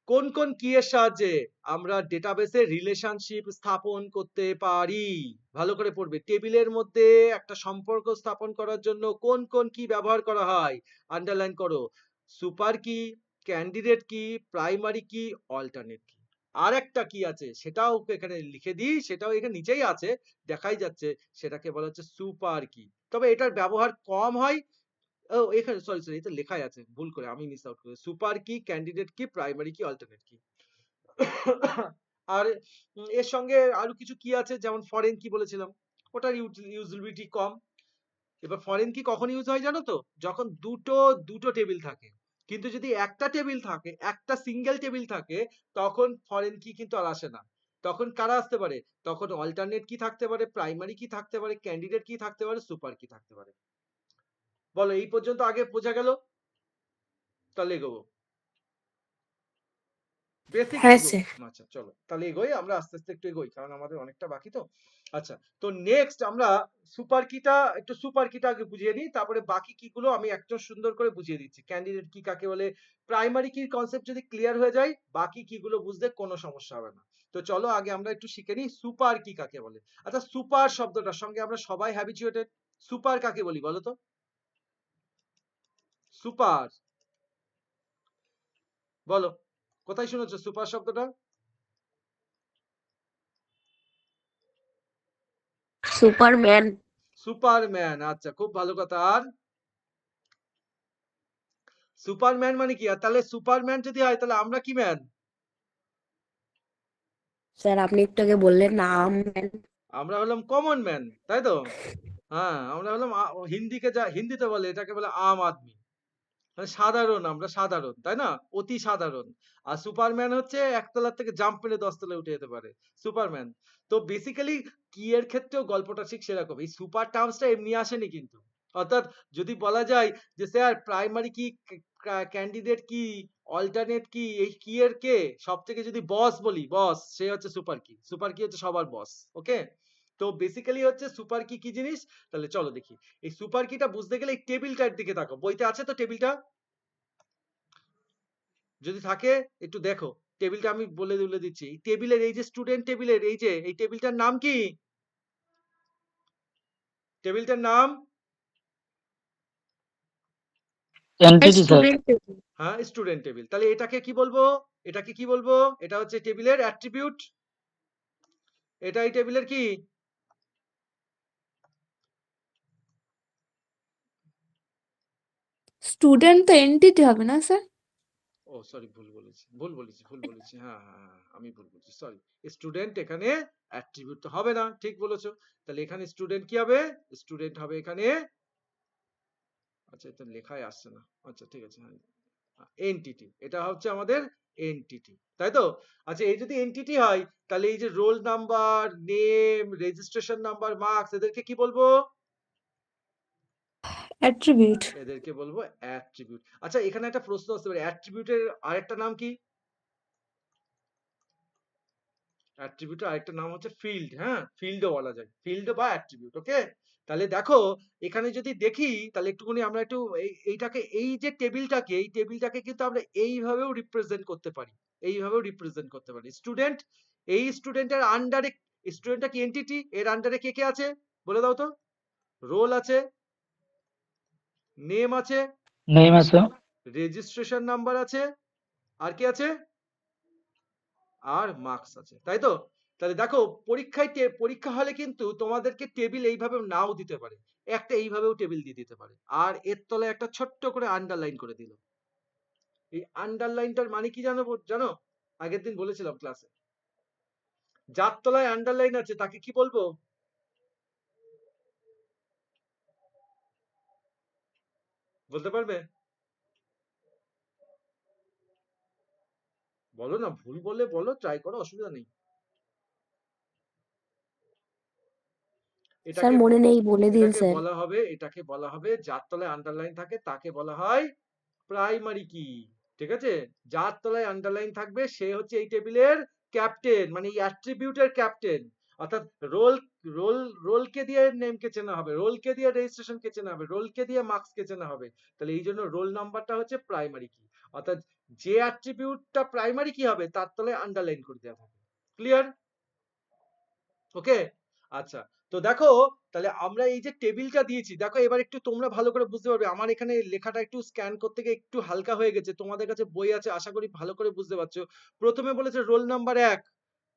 কোন কোন কি এর সাহায্যে আমরা ডেটাবেসে রিলেশনশিপ স্থাপন করতে পারি। ভালো করে পড়বে, টেবিলের মধ্যে একটা সম্পর্ক স্থাপন করার জন্য কোন কোন কি ব্যবহার করা হয়, আন্ডারলাইন করো। সুপার কি, ক্যান্ডিডেট কি, প্রাইমারি কি, অল্টারনেট কি। আর একটা কি আছে সেটাও এখানে লিখে দিই, সেটাও এখানে নিচেই আছে, দেখাই যাচ্ছে, সেটাকে বলা হচ্ছে সুপার কি। তবে এটার ব্যবহার কম হয়। ও এখানে সরি সরি, এটা লেখাই আছে, ভুল করে আমি মিস আউট করেছি, সুপার কি, ক্যান্ডিডেট কি, প্রাইমারি কি, অল্টারনেট কি। আর এর সঙ্গে আরো কিছু কি আছে, যেমন ফরেন কি বলেছিলাম, ওটার ইউজিবিলিটি কম। এবার ফরেন কি কখন ইউজ হয় জানো তো? যখন দুটো টেবিল থাকে। কিন্তু যদি একটা টেবিল থাকে, একটা সিঙ্গেল টেবিল থাকে, তখন ফরেন কি কিন্তু আর আসে না। তখন কারা আসতে পারে? তখন অল্টারনেট কি থাকতে পারে, প্রাইমারি কি থাকতে পারে, ক্যান্ডিডেট কি থাকতে পারে, সুপার কি থাকতে পারে। বলো এই পর্যন্ত আগে বোঝা গেল? তাহলে এগোবো। বেসিক হ্যাঁ টু স্যার। আচ্ছা চলো তাহলে এগোই আমরা আস্তে আস্তে একটু এগোই কারণ আমাদের অনেকটা বাকি তো। আচ্ছা তো নেক্সট আমরা সুপার কিটা আগে বুঝিয়ে নিই, তারপরে বাকি কি গুলো আমি একদম সুন্দর করে বুঝিয়ে দিচ্ছি। ক্যান্ডিডেট কি কাকে বলে, প্রাইমারি কির কনসেপ্ট যদি ক্লিয়ার হয়ে যায় বাকি কি গুলো বুঝতে কোনো সমস্যা হবে না। তো চলো আগে আমরা একটু শিখে নিই সুপার কি কাকে বলে। আচ্ছা সুপার শব্দটার সঙ্গে আমরা সবাই হ্যাবিচুয়েটেড, সুপার কাকে বলি বলো তো? সুপার বলো, কোথায় শুনেছো সুপার শব্দটা? সুপারম্যান। সুপারম্যান, আচ্ছা খুব ভালো কথা। আর সুপারম্যান মানে কি? আর তাহলে সুপারম্যান যদি হয় তাহলে আমরা কি ম্যান? স্যার আপনি একটু আগে বললেন না আমম্যান। আমরা হলাম কমন ম্যান, তাই তো? হ্যাঁ আমরা হলাম হিন্দিতে বলে এটাকে বলে আম আদমি, মানে সাধারণ, আমরা সাধারণ তাই না, অতি সাধারণ। আর সুপারম্যান হচ্ছে একতলার থেকে জাম্প মেরে 10 তলায় উঠে যেতে পারে সুপারম্যান। তো বেসিক্যালি কি এর ক্ষেত্রেও গল্পটা ঠিক সেরকম, এই সুপার টার্মসটা এমনি আসেনি কিন্তু। অর্থাৎ যদি বলা যায় যে স্যার প্রাইমারি কি, ক্যান্ডিডেট কি, অল্টারনেট কি, এই কি এর কে সব থেকে যদি বস বলি, বস সে হচ্ছে সুপার কি। সুপার কি হচ্ছে সবার বস। ওকে, তো বেসিক্যালি হচ্ছে সুপার কি কি জিনিস। তাহলে চলো দেখি এই সুপার কিটা বুঝতে গেলে এই টেবিলটার দিকে তাকাও, বইতে আছে তো টেবিলটা? যদি থাকে একটু দেখো টেবিলটা, আমি বলে দিচ্ছি। এই টেবিলের এই যে স্টুডেন্ট টেবিলের এই যে এই টেবিলটার নাম কি? টেবিলটার নাম? Entity sir. স্টুডেন্ট। হ্যাঁ স্টুডেন্ট টেবিল। তাহলে এটাকে কি বলবো? এটাকে কি বলবো? এটা হচ্ছে টেবিলের অ্যাট্রিবিউট। এটা এই টেবিলের কি? স্টুডেন্ট তো এন্টিটি হবে না স্যার? ও সরি, ভুল বলেছি। হ্যাঁ হ্যাঁ হ্যাঁ, আমি ভুল বলছি, সরি। স্টুডেন্ট এখানে অ্যাট্রিবিউট তো হবে না, ঠিক বলেছো। তাহলে এখানে স্টুডেন্ট কি হবে? স্টুডেন্ট হবে এখানে, আচ্ছা এটা লেখায় আসছে না, আচ্ছা ঠিক আছে, হ্যাঁ এনটিটি, এটা হচ্ছে আমাদের এনটিটি, তাই তো? আচ্ছা এই যদি এনটিটি হয় তাহলে এই যে roll number, name, registration number, marks, এদেরকে কি বলবো? অ্যাট্রিবিউট। এদেরকে বলবো অ্যাট্রিবিউট। আচ্ছা এখানে একটা প্রশ্ন আসতে পারে, অ্যাট্রিবিউটের আরেকটা নাম কি? অ্যাট্রিবিউটের আরেকটা নাম হচ্ছে ফিল্ড। হ্যাঁ ফিল্ডও বলা যায়, ফিল্ড বা অ্যাট্রিবিউট। ওকে, তাহলে দেখো এখানে যদি দেখি তাহলে একটুখানি আমরা একটু এইটাকে, এই যে টেবিলটাকে, এই টেবিলটাকে কিন্তু আমরা এইভাবেও রিপ্রেজেন্ট করতে পারি, এইভাবেও রিপ্রেজেন্ট করতে পারি। স্টুডেন্ট, এই স্টুডেন্টের আন্ডারে, স্টুডেন্টটা কি এন্টিটি, এর আন্ডারে কে কে আছে বলে দাও তো? রোল আছে, নেম আছে, নেম আছে। রেজিস্ট্রেশন নাম্বার আছে, আর কি আছে? আর মার্কস আছে, তাই তো? তাহলে দেখো পরীক্ষা হলে কিন্তু তোমাদেরকে টেবিল এইভাবে নাও দিতে পারে, একটা এইভাবেও টেবিল দিয়ে দিতে পারে, আর এর তলায় একটা ছোট্ট করে আন্ডারলাইন করে দিল। এই আন্ডারলাইনটার মানে কি জানো? জানো আগের দিন বলেছিলাম ক্লাসে, যার তলায় আন্ডারলাইন আছে তাকে কি বলবো? বলতে পারবে? বলো না, ভুল বলে বলো, ট্রাই করো, অসুবিধা নেই। স্যার এটাকে মনে নেই, বলে দিন এটাকে স্যার। বলা হবে, এটাকে বলা হবে, যার তলায় আন্ডারলাইন থাকে তাকে বলা হয় প্রাইমারি কি। ঠিক আছে, যার তলায় আন্ডারলাইন থাকবে সে হচ্ছে এই টেবিলের ক্যাপ্টেন, মানে এই অ্যাট্রিবিউটের ক্যাপ্টেন। অর্থাৎ রোল রোল রোলকে দিয়ে নেমকে চেনা হবে, রোলকে দিয়ে রেজিস্ট্রেশনকে চেনা হবে, রোলকে দিয়ে মার্কসকে চেনা হবে। তাহলে এই জন্য রোল নাম্বারটা হচ্ছে প্রাইমারি কি। অর্থাৎ যে অ্যাট্রিবিউটটা প্রাইমারি কি হবে তার তলায় আন্ডারলাইন করে দেওয়া থাকে। ক্লিয়ার? ওকে, আচ্ছা। তো দেখো তাহলে আমরা এই যে টেবিলটা দিয়েছি, দেখো এবার একটু তোমরা ভালো করে বুঝতে পারবে। আমার এখানে লেখাটা একটু স্ক্যান করতে গিয়ে একটু হালকা হয়ে গেছে, তোমাদের কাছে বই আছে আশা করি ভালো করে বুঝতে পারছো। প্রথমে বলেছে রোল নাম্বার 1,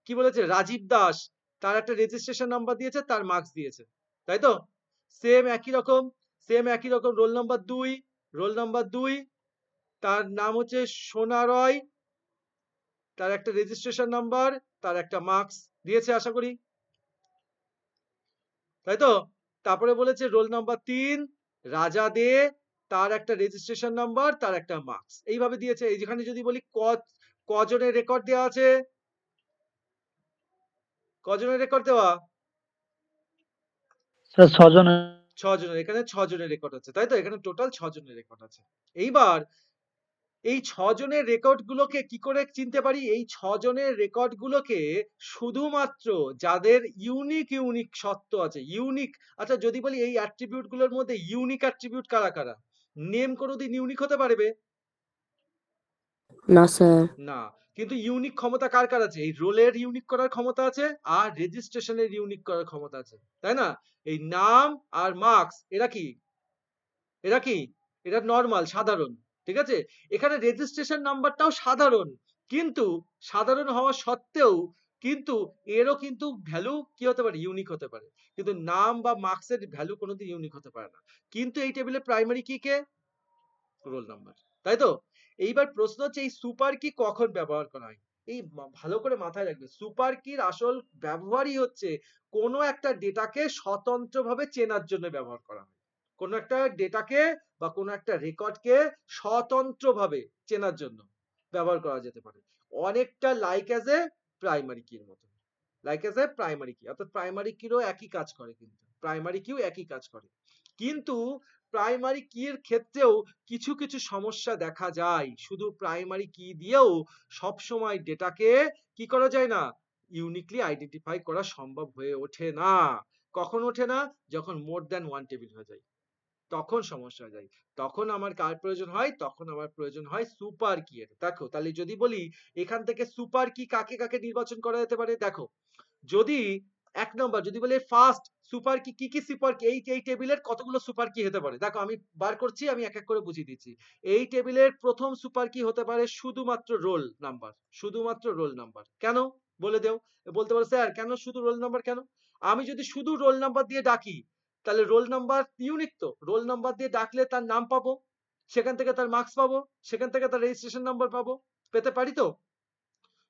কি বলেছে? রাজীব দাস, তার একটা রেজিস্ট্রেশন নাম্বার দিয়েছে, তার মার্কস দিয়েছে, তাই তো? সেম একই রকম রোল নাম্বার 2, তার নাম হচ্ছে সোনা রয়, তার একটা রেজিস্ট্রেশন নাম্বার, তার একটা মার্কস দিয়েছে আশা করি, তাই তো? তারপরে বলেছে রোল নাম্বার 3 রাজা দে, তার একটা রেজিস্ট্রেশন নাম্বার, তার একটা মার্কস, এইভাবে দিয়েছে। এই যেখানে যদি বলি কজনের রেকর্ড দেওয়া আছে, কজনের রেকর্ড দেওয়া? স্যার 6 জন। 6 জনের, এখানে 6 জনের রেকর্ড আছে, তাই তো? এখানে টোটাল 6 জনের রেকর্ড আছে। এইবার এই 6 জনের রেকর্ড গুলোকে কি করে চিনতে পারি? এই 6 জনের রেকর্ড গুলোকে শুধুমাত্র যাদের ইউনিক সত্ত্ব আছে, ইউনিক। আচ্ছা যদি বলি এই অ্যাট্রিবিউট গুলোর মধ্যে ইউনিক অ্যাট্রিবিউট কারা কারা? নেম কোনোদিন ইউনিক হতে পারবে না স্যার। না, কিন্তু ইউনিক ক্ষমতা কার কার আছে? এই রোলের ইউনিক করার ক্ষমতা আছে আর রেজিস্ট্রেশনের ইউনিক করার ক্ষমতা আছে, তাই না? এই নাম আর মার্কস এরা কি? এরা কি? এরা নরমাল সাধারণ, ঠিক আছে? এখানে রেজিস্ট্রেশন নাম্বারটাও সাধারণ, কিন্তু সাধারণ হওয়া সত্ত্বেও কিন্তু এরও কিন্তু ভ্যালু কি হতে পারে? ইউনিক হতে পারে। কিন্তু নাম বা মার্কসের ভ্যালু কোনোদিন ইউনিক হতে পারে না। কিন্তু এই টেবিলে প্রাইমারি কি কে? রোল নাম্বার, তাই তো? এইবার প্রশ্ন হচ্ছে এই সুপার কি কখন ব্যবহার করা হয়? এই ভালো করে মাথায় রাখবে, সুপার কির আসল ব্যবহারই হচ্ছে কোনো একটা ডেটাকে স্বতন্ত্রভাবে চেনার জন্য ব্যবহার করা হয়। কোনো একটা ডেটাকে বা কোনো একটা রেকর্ডকে স্বতন্ত্রভাবে চেনার জন্য ব্যবহার করা যেতে পারে, অনেকটা লাইক অ্যাজ এ প্রাইমারি কির মতো। লাইক অ্যাজ এ প্রাইমারি কি, অর্থাৎ প্রাইমারি কিরও একই কাজ করে, কিন্তু প্রাইমারি কিও একই কাজ করে। কিন্তু প্রাইমারি কি এর ক্ষেত্রেও কিছু কিছু সমস্যা দেখা যায়। শুধু প্রাইমারি কি দিয়েও সব সময় ডেটাকে কি করা যায় না? ইউনিকলি আইডেন্টিফাই করা সম্ভব হয়ে ওঠে না। কখন ওঠে না? যখন মোর দ্যান ওয়ান টেবিল হয়ে যায়, তখন সমস্যা হয়ে যায়। তখন আমার কার প্রয়োজন হয়? তখন আমার প্রয়োজন হয় সুপার কি এর। দেখো তাহলে যদি বলি এখান থেকে সুপার কি কাকে কাকে নির্বাচন করা যেতে পারে? দেখো যদি 1 নম্বর যদি বলে ফার্স্ট সুপার কি, কি সুপার কি, এই টেবিলের কতগুলো সুপার কি হতে পারে? দেখো আমি বার করছি, আমি এক এক করে বুঝিয়ে দিচ্ছি। এই টেবিলের প্রথম সুপার কি হতে পারে শুধুমাত্র রোল নাম্বার, শুধুমাত্র রোল নাম্বার। কেন? বলে দেও। বলতে পারো স্যার কেন শুধু রোল নাম্বার কেন? আমি যদি শুধু রোল নাম্বার দিয়ে ডাকি তাহলে রোল নাম্বার ইউনিক তো, রোল নাম্বার দিয়ে ডাকলে তার নাম পাবো, সেখান থেকে তার মার্কস পাবো, সেখান থেকে তার রেজিস্ট্রেশন নাম্বার পাবো, পেতে পারি তো?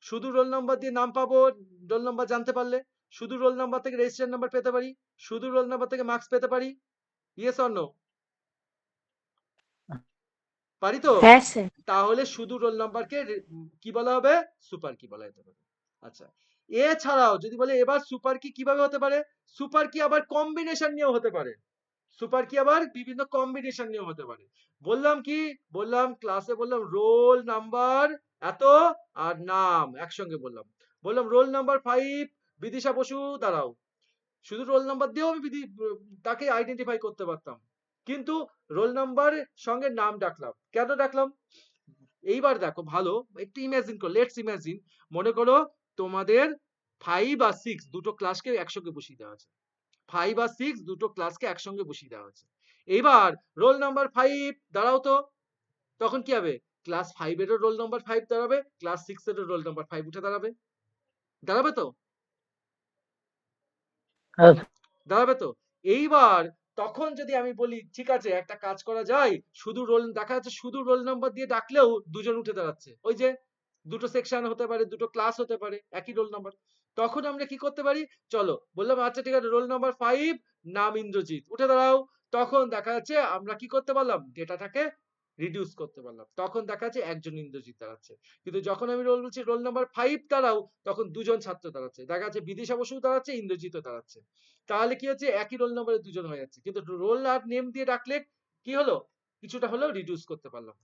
শুধু রোল নাম্বার দিয়ে নাম পাবো, রোল নাম্বার জানতে পারলে শুধু রোল নাম্বার থেকে রেজিস্ট্রেশন নাম্বার পেতে পারি, শুধু রোল নাম্বার থেকে মার্কস পেতে পারি। Yes or no? পারি তো? হ্যাঁ স্যার। তাহলে শুধু রোল নাম্বারকে কি বলা হবে? সুপার কি বলা যেতে পারে। আচ্ছা এছাড়াও যদি বলে এবার সুপার কি কিভাবে হতে পারে? সুপার কি আবার কম্বিনেশন নিয়েও হতে পারে। সুপার কি আবার বিভিন্ন কম্বিনেশন নিয়েও হতে পারে। বললাম কি? বললাম ক্লাসে, বললাম রোল নাম্বার এত আর নাম একসঙ্গে বললাম। বললাম রোল নাম্বার 5 বিদিশা বসু, দাঁড়াও। শুধু রোল নাম্বার দিয়েও আমি তাকে আইডেন্টিফাই করতে পারতাম, কিন্তু রোল নাম্বার সঙ্গে নাম ডাকলাম। কেন ডাকলাম? এইবার দেখো ভালো একটু ইমাজিন করো, লেটস ইমাজিন, মনে করো তোমাদের 5 আর 6 দুটো ক্লাসকে একসঙ্গে বসিয়ে দেওয়া আছে। 5 আর 6 দুটো ক্লাসকে একসঙ্গে বসিয়ে দেওয়া হয়েছে। এবার রোল নাম্বার 5 দাঁড়াও তো, তখন কি হবে? ক্লাস 5 এরও রোল নাম্বার 5 দাঁড়াবে, ক্লাস 6 এরও রোল নাম্বার 5 উঠে দাঁড়াবে। দাঁড়াবে তো? হ্যাঁ দাঁড়াবে তো? এইবার তখন যদি আমি বলি ঠিক আছে একটা কাজ করা যায়, শুধু রোল দেখা যাচ্ছে শুধু রোল নাম্বার দিয়ে ডাকলেও দুজন উঠে দাঁড়াচ্ছে, ওই যে দুটো সেকশন হতে পারে, দুটো ক্লাস হতে পারে, একই রোল নাম্বার। তখন আমরা কি করতে পারি? চলো বললাম আচ্ছা ঠিক আছে রোল নাম্বার 5 নাম ইন্দ্রজিৎ, উঠে দাঁড়াও। তখন দেখা যাচ্ছে আমরা কি করতে পারলাম? ডেটাটাকে রিডিউস করতে পারলাম। তখন দেখা যাচ্ছে একজন ইন্দ্রজিৎ দাঁড়াচ্ছে। কিন্তু যখন আমি রোল বলছি রোল নাম্বার 5 দাঁড়াও, তখন দুজন ছাত্র দাঁড়াচ্ছে। দেখা যাচ্ছে বিদিশা বসু দাঁড়াচ্ছে, ইন্দ্রজিৎও দাঁড়াচ্ছে। তাহলে কি হচ্ছে? একই রোল নাম্বারে দুজন হয়ে যাচ্ছে, কিন্তু রোল আর নেম দিয়ে ডাকলে কি হলো? কিছুটা হলেও রিডিউস করতে পারলাম।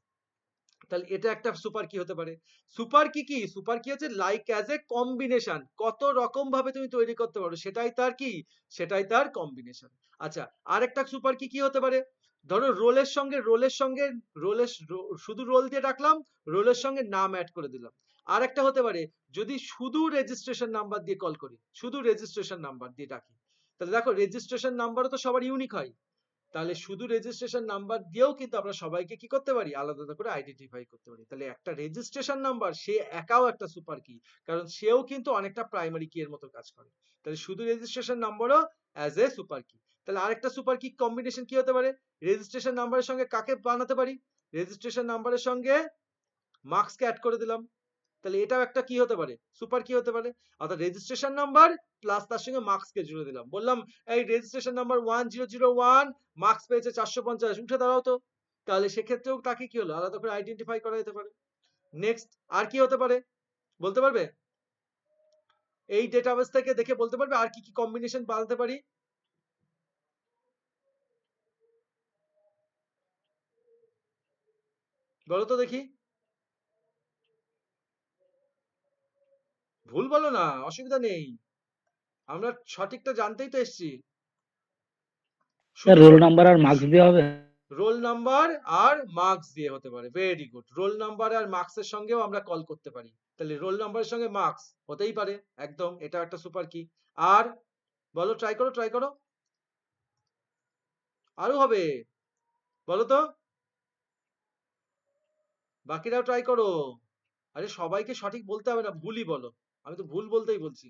তাহলে এটা একটা সুপার কি হতে পারে। সুপার কি কি? সুপার কি হচ্ছে লাইক অ্যাজ এ কম্বিনেশন, কত রকম ভাবে তুমি তৈরি করতে পারো সেটাই তার কি? সেটাই তার কম্বিনেশন। আচ্ছা আরেকটা সুপার কি কি হতে পারে? ধরো রোলের সঙ্গে শুধু রোল দিয়ে ডাকলাম, রোলের সঙ্গে নাম অ্যাড করে দিলাম। আরেকটা হতে পারে যদি শুধু রেজিস্ট্রেশন নাম্বার দিয়ে কল করি, শুধু রেজিস্ট্রেশন নাম্বার দিয়ে ডাকি, তাহলে দেখো রেজিস্ট্রেশন নাম্বারও তো সবার ইউনিক হয়। তাহলে শুধু রেজিস্ট্রেশন নাম্বার দিয়েও কিন্তু আমরা সবাইকে কি করতে পারি? আলাদা আলাদা করে আইডেন্টিফাই করতে পারি। তাহলে একটা রেজিস্ট্রেশন নাম্বার সে একাও একটা সুপার কি, কারণ সেও কিন্তু অনেকটা প্রাইমারি কি এর মতো কাজ করে। তাহলে শুধু রেজিস্ট্রেশন নাম্বারও অ্যাজ এ সুপার কি। তাহলে আরেকটা সুপার কি কম্বিনেশন কি হতে পারে? রেজিস্ট্রেশন নাম্বারের সঙ্গে কাকে বানাতে পারি? রেজিস্ট্রেশন নাম্বারের সঙ্গে মার্কসকে অ্যাড করে দিলাম। তাহলে এটাও একটা কি হতে পারে? সুপার কি হতে পারে। অর্থাৎ রেজিস্ট্রেশন নাম্বার প্লাস তার সঙ্গে মার্কসকে জুড়ে দিলাম। বললাম এই রেজিস্ট্রেশন নাম্বার 1001 মার্কস পেয়েছে 450, উঠে দাঁড়াও তো। তাহলে সেক্ষেত্রেও তাকে কি হলো? আলাদা করে আইডেন্টিফাই করা যেতে পারে। নেক্সট আর কি হতে পারে? বলতে পারবে? এই ডেটাবেস থেকে দেখে বলতে পারবে আর কি কি কম্বিনেশন বানাতে পারি? বলো তো দেখি। ভুল বলো না, অসুবিধা নেই। আমরা সঠিকটা জানতেই তো এসছি। স্যার শুধু রোল নাম্বার আর মার্কস দিয়ে হবে? রোল নাম্বার আর মার্কস দিয়ে হতে পারে। Very good. রোল নাম্বার আর মার্কসের সঙ্গেও আমরা কল করতে পারি। তাহলে রোল নাম্বারের সঙ্গে মার্কস হতেই পারে, একদম। এটা একটা সুপার কি। আর বলো, ট্রাই করো, ট্রাই করো। আরো হবে, বলো তো, বাকিরাও ট্রাই করো। আরে সবাইকে সঠিক বলতে হবে না, ভুলই বলো। আমি তো ভুল বলতেই বলছি।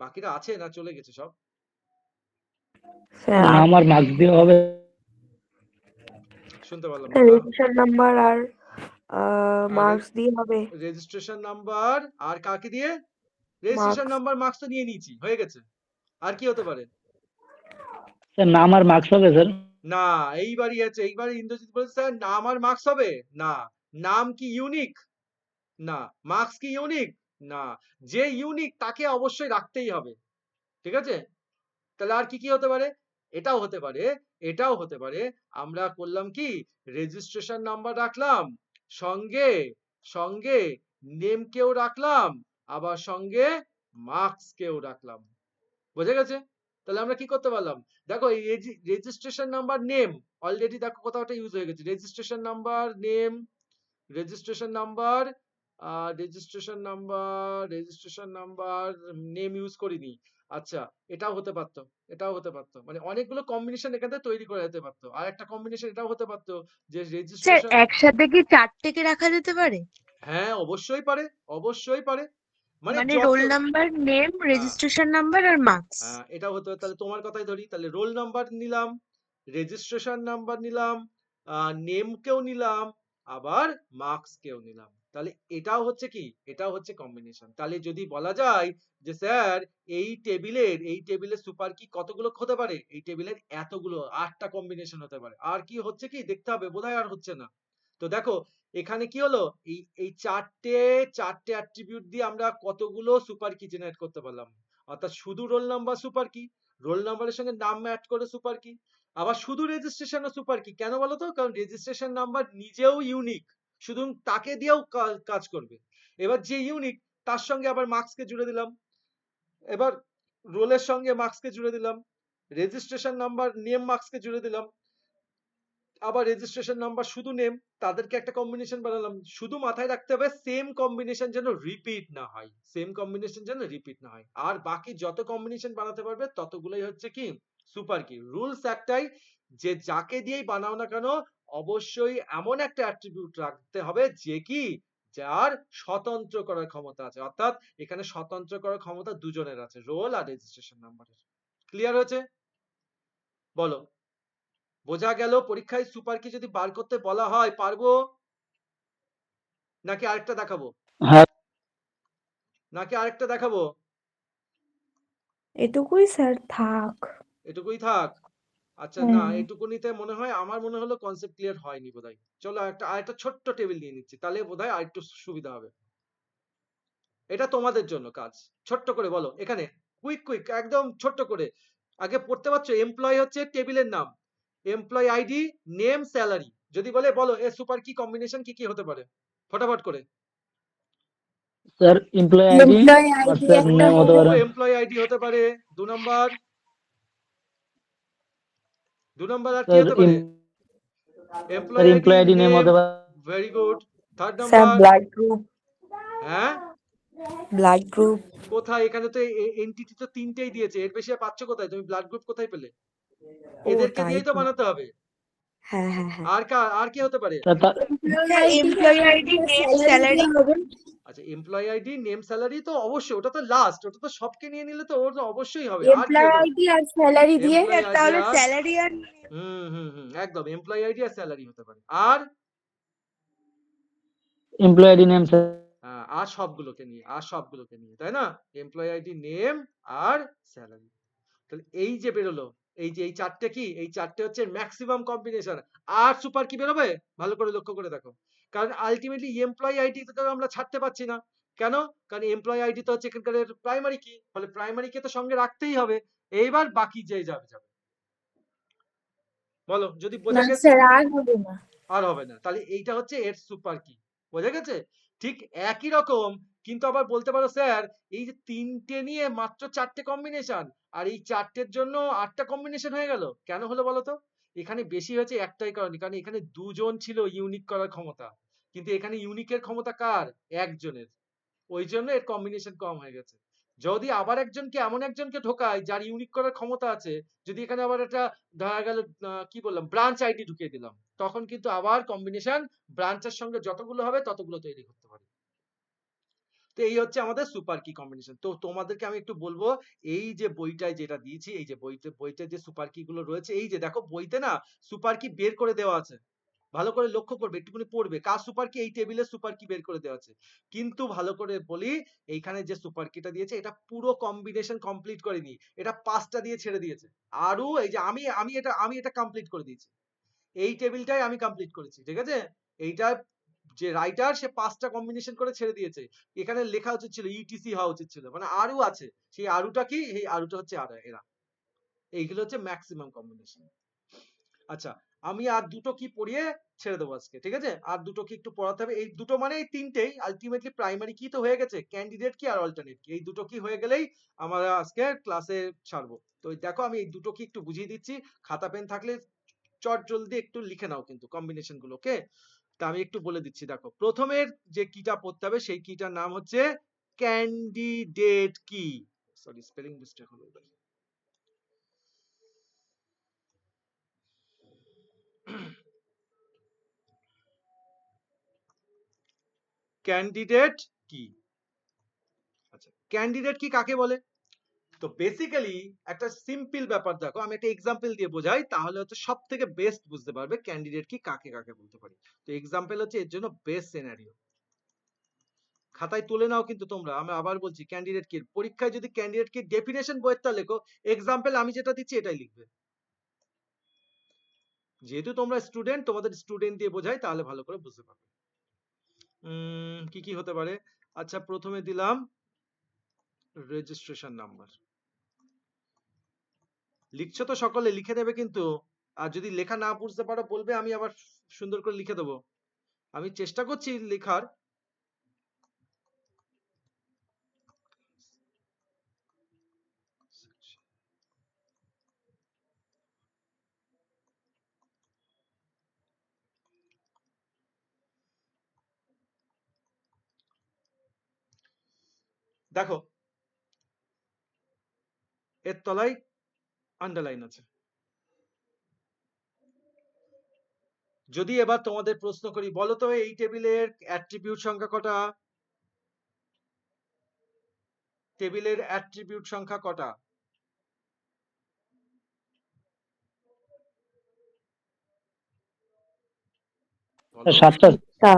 বাকিরা আছে না চলে গেছে সব? স্যার নাম আর মার্কস দিয়ে হবে? শুনতে পারলাম না। রেজিস্ট্রেশন নাম্বার আর মার্কস দিয়ে হবে। রেজিস্ট্রেশন নাম্বার আর কাকে দিয়ে? Registration marks. নাম্বার, মার্কস তো নিয়ে নিয়েছি, হয়ে গেছে। আর কি হতে পারে? স্যার নাম আর মার্কস হবে স্যার? না, এইবারই আছে। এইবারে ইন্দ্রজিৎ বলেছে স্যার নাম আর মার্কস হবে না। নাম কি ইউনিক? না। মার্কস কি ইউনিক? না। যে ইউনিক তাকে অবশ্যই রাখতেই হবে, ঠিক আছে? তাহলে আর কি কি হতে পারে? এটাও হতে পারে, এটাও হতে পারে। আমরা করলাম কি, রেজিস্ট্রেশন নাম্বার রাখলাম, সঙ্গে সঙ্গে নেম কেও রাখলাম, আবার সঙ্গে মার্কস কেও রাখলাম। বোঝা গেছে? তাহলে আমরা কি করতে পারলাম? দেখো এই রেজিস্ট্রেশন নাম্বার নেম অলরেডি দেখো কোথাও একটা ইউজ হয়ে গেছে। Registration number name, registration number, registration number name use করিনি। আচ্ছা, এটাও হতে পারতো, এটাও হতে পারতো। মানে অনেকগুলো কম্বিনেশন এখান থেকে তৈরি করা যেতে পারতো। আর একটা কম্বিনেশন এটাও হতে পারতো যে স্যার রেজিস্ট্রেশন। একসাথে কি 4টেকে রাখা যেতে পারে? হ্যাঁ, অবশ্যই পারে, অবশ্যই পারে। মানে মানে যত রোল নাম্বার, নেম, হ্যাঁ, রেজিস্ট্রেশন নাম্বার আর মার্কস। এটাও হতে পারে। তাহলে তোমার কথাই ধরি, তাহলে রোল নাম্বার নিলাম, রেজিস্ট্রেশন নাম্বার নিলাম, নেম কেও নিলাম, আবার মার্কস কেও নিলাম। তাহলে এটাও হচ্ছে কি, এটাও হচ্ছে কম্বিনেশন। তাহলে যদি বলা যায় যে স্যার এই টেবিলের সুপার কি কতগুলো হতে পারে? এই টেবিলের এতগুলো, 8টা কম্বিনেশন হতে পারে। আর কি হচ্ছে কি দেখতে হবে, বোধহয় আর হচ্ছে না। তো দেখো এখানে কি হলো, এই চারটে অ্যাট্রিবিউট দিয়ে আমরা কতগুলো সুপার কি জেনারেট করতে পারলাম। অর্থাৎ শুধু roll number super key, role নাম্বারের সঙ্গে নাম অ্যাড করে সুপার কি, আবার শুধু রেজিস্ট্রেশনও সুপার কি। কেন বলো তো? কারণ রেজিস্ট্রেশন নাম্বার নিজেও ইউনিক, শুধু তাকে দিয়েও কাজ করবে। এবার যে ইউনিক তার সঙ্গে আবার মার্কসকে জুড়ে দিলাম, এবার রোলের সঙ্গে মার্কসকে জুড়ে দিলাম, রেজিস্ট্রেশন নাম্বার নেম মার্কসকে জুড়ে দিলাম, আবার রেজিস্ট্রেশন নাম্বার শুধু নেম, তাদেরকে একটা কম্বিনেশন বানালাম। শুধু মাথায় রাখতে হবে সেম কম্বিনেশন যেন রিপিট না হয়, সেম কম্বিনেশন যেন রিপিট না হয়। আর বাকি যত কম্বিনেশন বানাতে পারবে ততগুলোই হচ্ছে কি সুপার কি। রুলস একটাই, যে যাকে দিয়েই বানাও না কেন অবশ্যই এমন একটা অ্যাট্রিবিউট রাখতে হবে যে কি, যার স্বতন্ত্র করার ক্ষমতা আছে। অর্থাৎ এখানে স্বতন্ত্র করার ক্ষমতা দুজনের আছে, রোল আর রেজিস্ট্রেশন নাম্বারের। ক্লিয়ার হয়েছে? বলো, বোঝা গেল? পরীক্ষায় সুপার কি যদি বার করতে বলা হয় পারবো, নাকি আরেকটা দেখাবো? হ্যাঁ নাকি আরেকটা দেখাবো? এটুকুই স্যার, থাক। এটুকুই থাক। আচ্ছা, না হ্যাঁ। এটুকুনিতে মনে হয়, আমার মনে হলো কনসেপ্ট ক্লিয়ার হয়নি বোধহয়। চলো আরেকটা ছোট্ট টেবিল নিয়ে নিচ্ছি, তাহলে বোধহয় আরেকটু সুবিধা হবে। এটা তোমাদের জন্য কাজ। ছোট্ট করে বলো এখানে, কুইক কুইক একদম ছোট্ট করে। আগে পড়তে পারছো? এমপ্লয় হচ্ছে টেবিলের নাম, এমপ্লয় আইডি, নেম, স্যালারি। যদি বলে বলো এর সুপার কি কম্বিনেশন কি কি হতে পারে, ফটাফট করে। স্যার এমপ্লয় আইডি এমপ্লয়ি আর আইডি স্যার একটা নেম হতে হবে। পারে। এমপ্লয় আইডি হতে পারে। 2 নাম্বার, 2 নাম্বার আর কি স্যার হতে পারে? Sir employee ID, employee ID name name. হতে পারে। Very good. 3rd sir number. Blood group. হ্যাঁ, ব্লাড গ্রুপ। কোথায়? এখানে তো এনটিটি তো 3টেই দিয়েছে, এর বেশি আর পাচ্ছ কোথায়? তুমি ব্লাড গ্রুপ কোথায় পেলে? ও এদেরকে তাই দিয়েই তো তো। বানাতে হবে। হ্যাঁ হ্যাঁ হ্যাঁ। আর কি হতে পারে? Sir employee ID, name, salary. আচ্ছা, এমপ্লয় আইডি, নেম, স্যালারি তো অবশ্যই, ওটা তো লাস্ট, ওটা তো সবকে নিয়ে নিলে তো ওর তো অবশ্যই হবে। আর কি এমপ্লয়ি হতে? আইডি আর স্যালারি দিয়ে এমপ্লয় আইডি তাহলে আর স্যালারি আর একদম এমপ্লয় আইডি আর স্যালারি হতে পারে। আর এমপ্লয় আইডি নেম স্যার। আর সবগুলোকে নিয়ে, তাই না? এমপ্লয় আইডি, নেম আর স্যালারি। তাহলে এই যে বেরোলো, এই চারটে কি, এই চারটে হচ্ছে ম্যাক্সিমাম কম্বিনেশন। আর সুপার কি বেরোবে? ভালো করে লক্ষ্য করে দেখো। কারণ আলটিমেটলি এমপ্লয় আইডি তো আমরা ছাড়তে পারছি না। কেন? কারণ এমপ্লয় আইডি তো হচ্ছে এখানকার প্রাইমারি কি, ফলে প্রাইমারি কে তো সঙ্গে রাখতেই হবে। এইবার বাকি যে যাবে। বলো যদি বোঝা না গেছে। স্যার আর হবে না। আর হবে না। তাহলে এইটা হচ্ছে এর সুপার কি। বোঝা গেছে? ঠিক একই রকম, কিন্তু আবার বলতে পারো স্যার এই যে ৩টে নিয়ে মাত্র ৪টে কম্বিনেশন, আর এই ৪টের জন্য ৮টা কম্বিনেশন হয়ে গেল। কেন হলো বলো তো? এখানে বেশি হয়েছে একটাই কারণে, কারণ এখানে ২ জন ছিল ইউনিক করার ক্ষমতা। কিন্তু এখানে ইউনিকের ক্ষমতা কার? একজনের। ওই জন্য এর কম্বিনেশন কম হয়ে গেছে। যদি আবার একজনকে এমন একজনকে ঢোকায় যার ইউনিক করার ক্ষমতা আছে, যদি এখানে আবার একটা ধরা গেল কি বললাম ব্রাঞ্চ আইডি ঢুকিয়ে দিলাম, তখন কিন্তু আবার কম্বিনেশন ব্রাঞ্চের সঙ্গে যতগুলো হবে ততগুলো তৈরি করতে পারি। তো এই হচ্ছে আমাদের সুপার কি কম্বিনেশন। তো তোমাদেরকে আমি একটু বলবো, এই যে বইটায় যেটা দিয়েছি, এই যে বইতে যে সুপার কি গুলো রয়েছে, এই যে দেখো বইতে না সুপার কি বের করে দেওয়া আছে। ভালো করে লক্ষ্য করবে, একটুখানি পড়বে কার সুপার কি, এই টেবিলে সুপার কি বের করে দেওয়া আছে। কিন্তু ভালো করে বলি, এইখানে যে সুপার কিটা দিয়েছে এটা পুরো কম্বিনেশন কমপ্লিট করেনি, এটা 5টা দিয়ে ছেড়ে দিয়েছে। আরও এই যে আমি এটা কমপ্লিট করে দিয়েছি, এই টেবিলটাই আমি কমপ্লিট করেছি, ঠিক আছে। এইটা যে রাইটার সে 5টা কম্বিনেশন করে ছেড়ে দিয়েছে। এখানে লেখা উচিত ছিল ইটিসি হওয়া উচিত ছিল, মানে আরও আছে। সেই আরুটা কি, এই আরুটা হচ্ছে এরা। এইগুলো হচ্ছে ম্যাক্সিমাম কম্বিনেশন। আচ্ছা, আমি আর দুটো কি পড়িয়ে ছেড়ে দেবো আজকে, ঠিক আছে। আর দুটো কি একটু পড়াতে হবে, এই দুটো মানে এই তিনটেই আলটিমেটলি প্রাইমারি কি তো হয়ে গেছে, ক্যান্ডিডেট কি আর অল্টারনেট কি, এই দুটো কি হয়ে গেলেই আমরা আজকে ক্লাসে ছাড়বো। তো দেখো আমি এই দুটো কি একটু বুঝিয়ে দিচ্ছি, খাতা পেন থাকলে চট জলদি একটু লিখে নাও কিন্তু কম্বিনেশন গুলো, ওকে। তা আমি একটু বলে দিচ্ছি, দেখো প্রথমের যে কিটা পড়তে হবে সেই কিটার নাম হচ্ছে ক্যান্ডিডেট কি। সরি স্পেলিং মিস্টেক হলো। ক্যান্ডিডেট কি। আচ্ছা, ক্যান্ডিডেট কি কাকে বলে? তো বেসিক্যালি একটা সিম্পল ব্যাপার, দেখো আমি একটা এক্সাম্পল দিয়ে বোঝাই, তাহলে হচ্ছে সব থেকে বেস্ট বুঝতে পারবে ক্যান্ডিডেট কি কাকে কাকে বলতে পারি। তো এক্সাম্পল হচ্ছে এর জন্য বেস্ট সিনারিও, খাতায় তুলে নাও কিন্তু তোমরা। আমি আবার বলছি, ক্যান্ডিডেট কি পরীক্ষায় যদি ক্যান্ডিডেট কি ডেফিনেশন বইয়েরটা লেখো, এক্সাম্পল আমি যেটা দিচ্ছি এটাই লিখবে। যেহেতু তোমরা স্টুডেন্ট, তোমাদের স্টুডেন্ট দিয়ে বোঝাই, তাহলে ভালো করে বুঝতে পারবে। কি কি হতে পারে? আচ্ছা, প্রথমে দিলাম রেজিস্ট্রেশন নাম্বার। লিখছো তো সকলে, লিখে নেবে কিন্তু। আর যদি লেখা না বুঝতে পারো বলবে, আমি আবার সুন্দর করে লিখে দেবো। আমি চেষ্টা করছি লেখার। দেখো এর তলায় আন্ডারলাইন আছে। যদি এবার তোমাদের প্রশ্ন করি, বলো তো এই টেবিলের অ্যাট্রিবিউট সংখ্যা কটা? টেবিলের অ্যাট্রিবিউট সংখ্যা কটা? বলো। 7টা। তা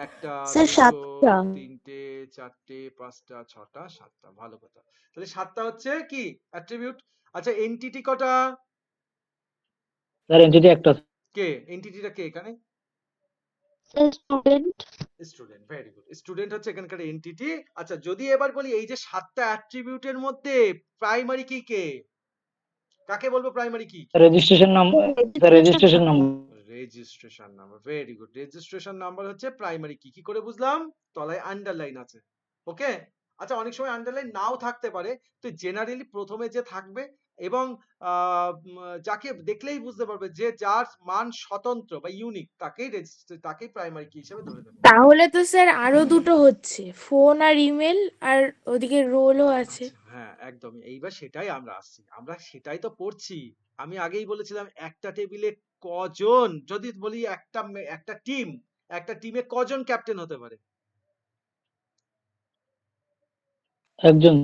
একটা, স্যার দুটো, 7টা। তিনটে, চারটে, পাঁচটা, ছটা, সাতটা। ভালো কথা। তাহলে 7টা হচ্ছে কি অ্যাট্রিবিউট। আচ্ছা, এন্টিটি কটা? স্যার এন্টিটি একটা। কে এন্টিটিটা কে এখানে? Sir student. Student, very good. Student হচ্ছে এখানকার এন্টিটি। আচ্ছা, যদি এবার বলি এই যে 7টা অ্যাট্রিবিউটের মধ্যে প্রাইমারি কি কে, কাকে বলবো প্রাইমারি কি? Registration number. Sir registration number. Registration number, very good. Registration number হচ্ছে প্রাইমারি কি। কি করে বুঝলাম? তলায় আন্ডারলাইন আছে, ওকে। আচ্ছা, অনেক সময় আন্ডারলাইন নাও থাকতে পারে, তো জেনারেলি প্রথমে যে থাকবে এবং যাকে দেখলেই বুঝতে পারবে যে যার মান স্বতন্ত্র বা ইউনিক, তাকেই প্রাইমারি কি হিসেবে ধরে নেবে। তাহলে তো স্যার আরো দুটো হচ্ছে, ফোন আর ইমেল, আর ওদিকে রোলও আছে। আচ্ছা, হ্যাঁ একদমই। এইবার সেটাই আমরা আসছি, আমরা সেটাই তো পড়ছি। আমি আগেই বলেছিলাম একটা টেবিলে কজন, যদি বলি একটা টিমে কজন ক্যাপ্টেন হতে পারে? একজন।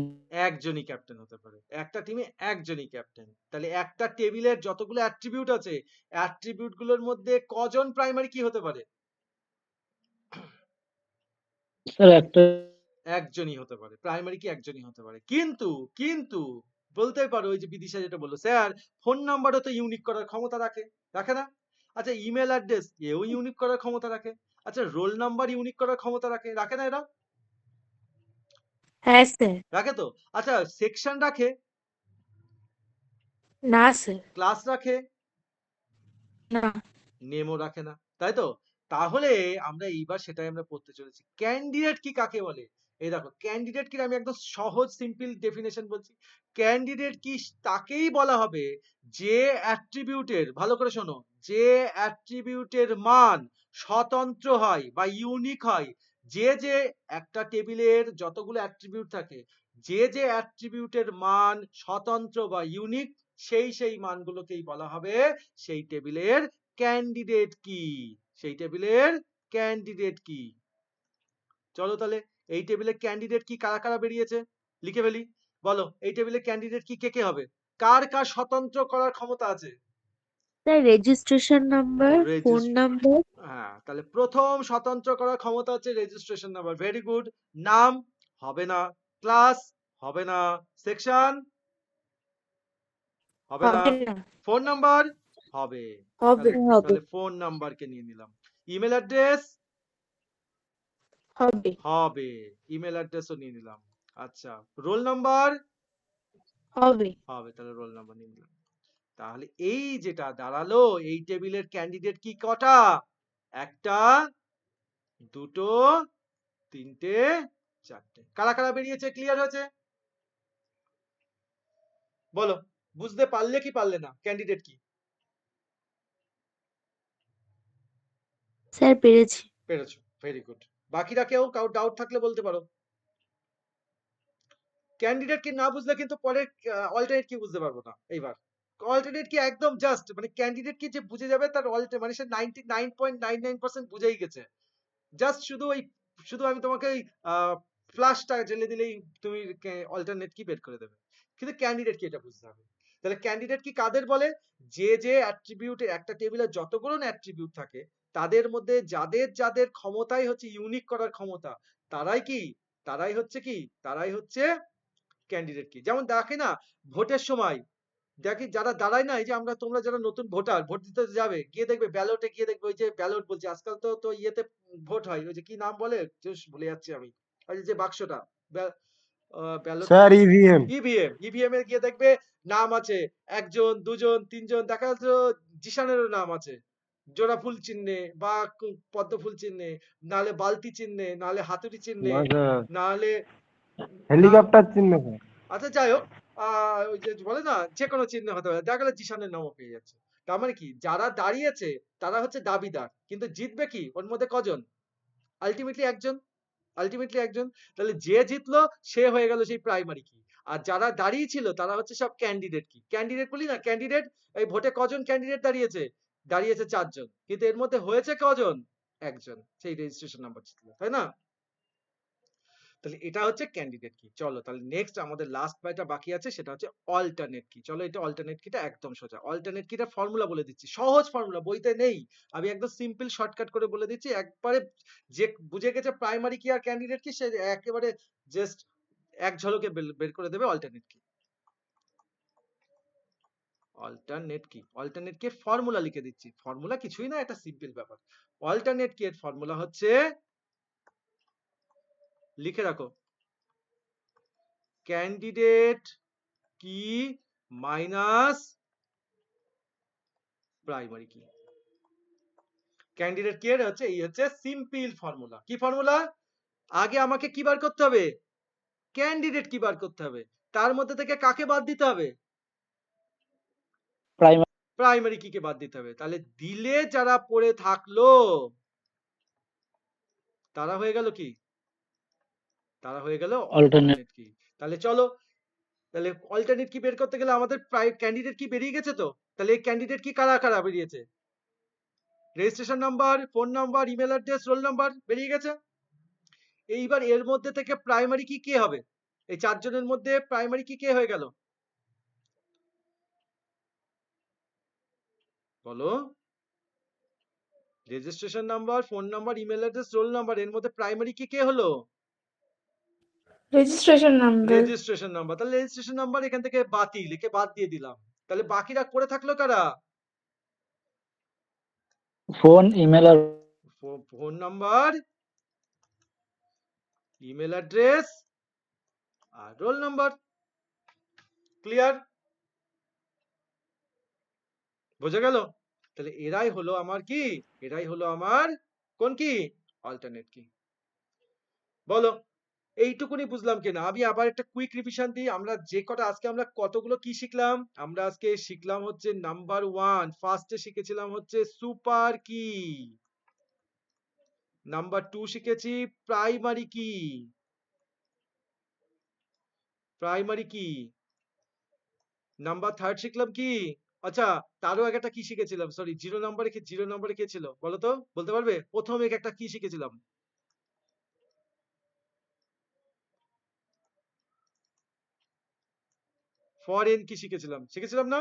একজনই ক্যাপ্টেন হতে পারে, একটা টিমে একজনই ক্যাপ্টেন। তাহলে একটা টেবিলের যতগুলো অ্যাট্রিবিউট আছে, অ্যাট্রিবিউট গুলোর মধ্যে কজন প্রাইমারি কি হতে পারে? স্যার একটা। একজনই হতে পারে, প্রাইমারি কি একজনই হতে পারে। কিন্তু কিন্তু বলতে পারো, ওই যে বিদিশা যেটা বললো, স্যার ফোন নাম্বারও তো ইউনিক করার ক্ষমতা রাখে, রাখে না? আচ্ছা, ইমেল অ্যাড্রেস এও ইউনিক করার ক্ষমতা রাখে। আচ্ছা, রোল নাম্বার ইউনিক করার ক্ষমতা রাখে, রাখে না এরা? হ্যাঁ স্যার। রাখে তো। আচ্ছা, সেকশন রাখে, না স্যার। ক্লাস রাখে, না। নেমও রাখে না, তাই তো? তাহলে আমরা এইবার সেটাই আমরা পড়তে চলেছি। ক্যান্ডিডেট কি কাকে বলে? এই দেখো ক্যান্ডিডেট কি, আমি একদম সহজ সিম্পল ডেফিনেশন বলছি। ক্যান্ডিডেট কি তাকেই বলা হবে যে অ্যাট্রিবিউটের, ভালো করে শোনো, যে অ্যাট্রিবিউটের মান স্বতন্ত্র হয় বা ইউনিক হয়। যে একটা টেবিলের যতগুলো অ্যাট্রিবিউট থাকে, যে অ্যাট্রিবিউটের মান স্বতন্ত্র বা ইউনিক, সেই মানগুলোকেই বলা হবে সেই টেবিলের ক্যান্ডিডেট কি। সেই টেবিলের ক্যান্ডিডেট কি। চলো তাহলে এই টেবিলে ক্যান্ডিডেট কি কারা কারা বেরিয়েছে লিখে ফেলি। বলো এই টেবিলে ক্যান্ডিডেট কি কে কে হবে? কার কার স্বতন্ত্র করার ক্ষমতা আছে? Sir registration number, phone number. হ্যাঁ, তাহলে প্রথম স্বতন্ত্র করার ক্ষমতা হচ্ছে রেজিস্ট্রেশন নাম্বার। Very good. নাম হবে না, ক্লাস হবে না, সেকশন হবে না, হবে না, ফোন নাম্বার হবে। হবে, তাহলে ফোন নাম্বারকে নিয়ে নিলাম। ইমেল অ্যাড্রেস হবে, হবে, ইমেল অ্যাড্রেসও নিয়ে নিলাম। আচ্ছা, রোল নাম্বার হবে। হবে, তাহলে রোল নাম্বার নিয়ে নিলাম। তাহলে এই যেটা দাঁড়ালো, এই টেবিলের ক্যান্ডিডেট কি কটা? একটা, দুটো, তিনটে, চারটে। কারা কারা বেরিয়েছে ক্লিয়ার হয়েছে? বলো বুঝতে পারলে কি পারলে না ক্যান্ডিডেট কি? স্যার পেরেছি। পেরেছো, ভেরি গুড। বাকিরা কেউ কারো ডাউট থাকলে বলতে পারো। ক্যান্ডিডেট কি না বুঝলে কিন্তু পরে অল্টারনেট কি বুঝতে পারবো না। এইবার অল্টারনেট কি একদম জাস্ট মানে ক্যান্ডিডেট কি যে বুঝে যাবে তার মানে সে 99.99% বুঝেই গেছে। জাস্ট শুধু আমি তোমাকে এই ফ্ল্যাশটা জ্বেলে দিলেই তুমি অল্টারনেট কি বের করে দেবে। কিন্তু ক্যান্ডিডেট কি এটা বুঝতে হবে। তাহলে ক্যান্ডিডেট কি কাদের বলে? যে অ্যাট্রিবিউটে একটা টেবিলে যতগুলো অ্যাট্রিবিউট থাকে তাদের মধ্যে যাদের যাদের ক্ষমতাই হচ্ছে ইউনিক করার ক্ষমতা, তারাই কি, তারাই হচ্ছে ক্যান্ডিডেট কি। যেমন দেখে না ভোটের সময়, দেখি যারা দাঁড়ায় না, এই যে তোমরা যারা নতুন ভোটার ভোট দিতে যাবে, গিয়ে দেখবে ব্যালটে গিয়ে দেখবে, ওই যে ব্যালট বলছে আজকাল তো ইয়েতে ভোট হয়, ওই যে কি নাম বলে ভুলে যাচ্ছি আমি, ওই যে বাক্সটা ব্যালট, স্যার ইভিএম। ইভিএম এ গিয়ে দেখবে নাম আছে একজন, দুজন, তিনজন, দেখা যাচ্ছে জিশানেরও নাম আছে জোড়া ফুল চিহ্নে বা পদ্ম ফুল চিহ্নে, নাহলে বালতি চিহ্নে, নাহলে হাতুড়ি চিহ্নে, নাহলে হেলিকপ্টার চিহ্ন স্যার। আচ্ছা যাই হোক, ওই যে বলে না যে কোনো চিহ্ন হতে পারে, দেখা গেল জিশানের নামও পেয়ে যাচ্ছে। তার মানে কি যারা দাঁড়িয়েছে তারা হচ্ছে দাবিদার, কিন্তু জিতবে কি ওর মধ্যে কজন? আলটিমেটলি একজন, আলটিমেটলি একজন। তাহলে যে জিতলো সে হয়ে গেল সেই প্রাইমারি কি। আর যারা দাঁড়িয়ে ছিল তারা হচ্ছে সব ক্যান্ডিডেট কি। ক্যান্ডিডেট বলি না, ক্যান্ডিডেট এই ভোটে কজন ক্যান্ডিডেট দাঁড়িয়েছে? দাঁড়িয়েছে 4 জন, কিন্তু এর মধ্যে হয়েছে কজন? একজন, সেই রেজিস্ট্রেশন নাম্বার ছিল, তাই না? তাহলে এটা হচ্ছে ক্যান্ডিডেট কি। চলো তাহলে নেক্সট আমাদের লাস্ট পার্টটা বাকি আছে, সেটা হচ্ছে অল্টারনেট কি। চলো এটা অল্টারনেট কিটা একদম সোজা। অল্টারনেট কিটা ফর্মুলা বলে দিচ্ছি, সহজ ফর্মুলা, বইতে নেই, আমি একদম সিম্পল শর্টকাট করে বলে দিচ্ছি একবারে। যে বুঝে গেছে প্রাইমারি কি আর ক্যান্ডিডেট কি, সে একেবারে জাস্ট এক ঝলকে বের করে দেবে অল্টারনেট কি। অল্টারনেট কি, অল্টারনেট কি ফর্মুলা লিখে দিচ্ছি। ফর্মুলা কিছুই না, এটা সিম্পল ব্যাপার। অল্টারনেট কি এর ফর্মুলা হচ্ছে, লিখে রাখো, ক্যান্ডিডেট কি মাইনাস প্রাইমারি কি। ক্যান্ডিডেট কি এর হচ্ছে এই হচ্ছে সিম্পল ফর্মুলা। কি ফর্মুলা? আগে আমাকে কি বার করতে হবে? ক্যান্ডিডেট কি বার করতে হবে। তার মধ্যে থেকে কাকে বাদ দিতে হবে? প্রাইমারি কি কে বাদ দিতে হবে। তাহলে দিলে যারা পড়ে থাকলো তারা হয়ে গেল কি, তারা হয়ে গেল অল্টারনেট কি। তাহলে চলো, তাহলে অল্টারনেট কি বের করতে গেলে আমাদের ক্যান্ডিডেট কি বেরিয়ে গেছে তো। তাহলে এই ক্যান্ডিডেট কি কারা কারা বেরিয়েছে? Registration number, phone number, email address, roll number বেরিয়ে গেছে। এইবার এর মধ্যে থেকে প্রাইমারি কি কে হবে? এই 4 জনের মধ্যে প্রাইমারি কি কে হয়ে গেল বলো? Registration number, phone number, email address, roll number, এর মধ্যে প্রাইমারি কি কে হলো? Registration number, registration number. তাহলে রেজিস্ট্রেশন নাম্বার এখান থেকে বাতিল, একে বাদ দিয়ে দিলাম। তাহলে বাকিরা করে থাকলো কারা? ফোন, ইমেল আর ফোন নাম্বার, ইমেল অ্যাড্রেস আর রোল নাম্বার। ক্লিয়ার? বোঝা গেল? তাহলে এরাই হলো আমার কি, এরাই হলো আমার কোন কি? অল্টারনেট কি। বলো এইটুকুনি বুঝলাম কিনা? আমি আবার একটা কুইক রিভিশন দিই। আমরা যে কটা আজকে আমরা কতগুলো কি শিখলাম? আমরা আজকে শিখলাম হচ্ছে নাম্বার 1 ফার্স্টে শিখেছিলাম হচ্ছে সুপার কি। নাম্বার 2 শিখেছি প্রাইমারি কি। প্রাইমারি কি। নাম্বার 3 শিখলাম কি? আচ্ছা, তারও আগে একটা কি শিখেছিলাম? সরি, 0 নম্বরে কে ছিল? বলো তো? বলতে পারবে? প্রথমে একটা কি শিখেছিলাম? ফরেন কি শিখেছিলাম? শিখেছিলাম না?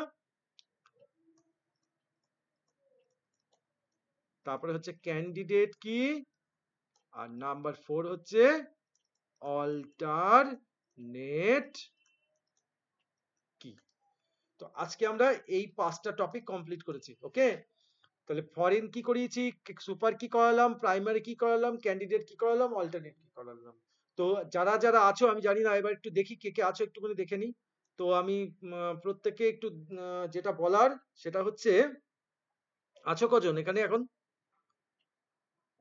তারপরে হচ্ছে ক্যান্ডিডেট কি, আর নাম্বার 4 হচ্ছে অল্টারনেট কি। তো আজকে আমরা এই 5টা টপিক কমপ্লিট করেছি। ওকে, তাহলে ফরেন কি করিয়েছি, সুপার কি করালাম, প্রাইমারি কি করালাম, ক্যান্ডিডেট কি করালাম, অল্টারনেট কি করালাম। তো যারা যারা আছো আমি জানি না, এবার একটু দেখি কে কে আছো একটুখানি দেখে নিই। তো আমি প্রত্যেককে একটু যেটা বলার সেটা হচ্ছে, আছো কজন এখানে এখন?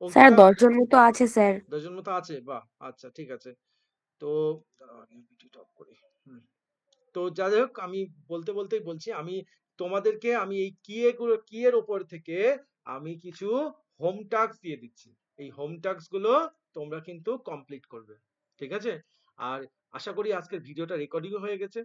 স্যার অঙ্কিতা? 10 জন মতো আছে স্যার। 10 জন মতো আছে, বাহ, আচ্ছা ঠিক আছে। তো দাঁড়াও, আমি ভিডিওটা অফ করি। তো যাই হোক, আমি বলতে বলতেই বলছি, আমি তোমাদেরকে আমি এই কি এর উপর থেকে আমি কিছু হোম টাস্ক দিয়ে দিচ্ছি। এই হোম টাস্ক গুলো তোমরা কিন্তু কমপ্লিট করবে, ঠিক আছে? আর আশা করি আজকের ভিডিওটা রেকর্ডিং হয়ে গেছে।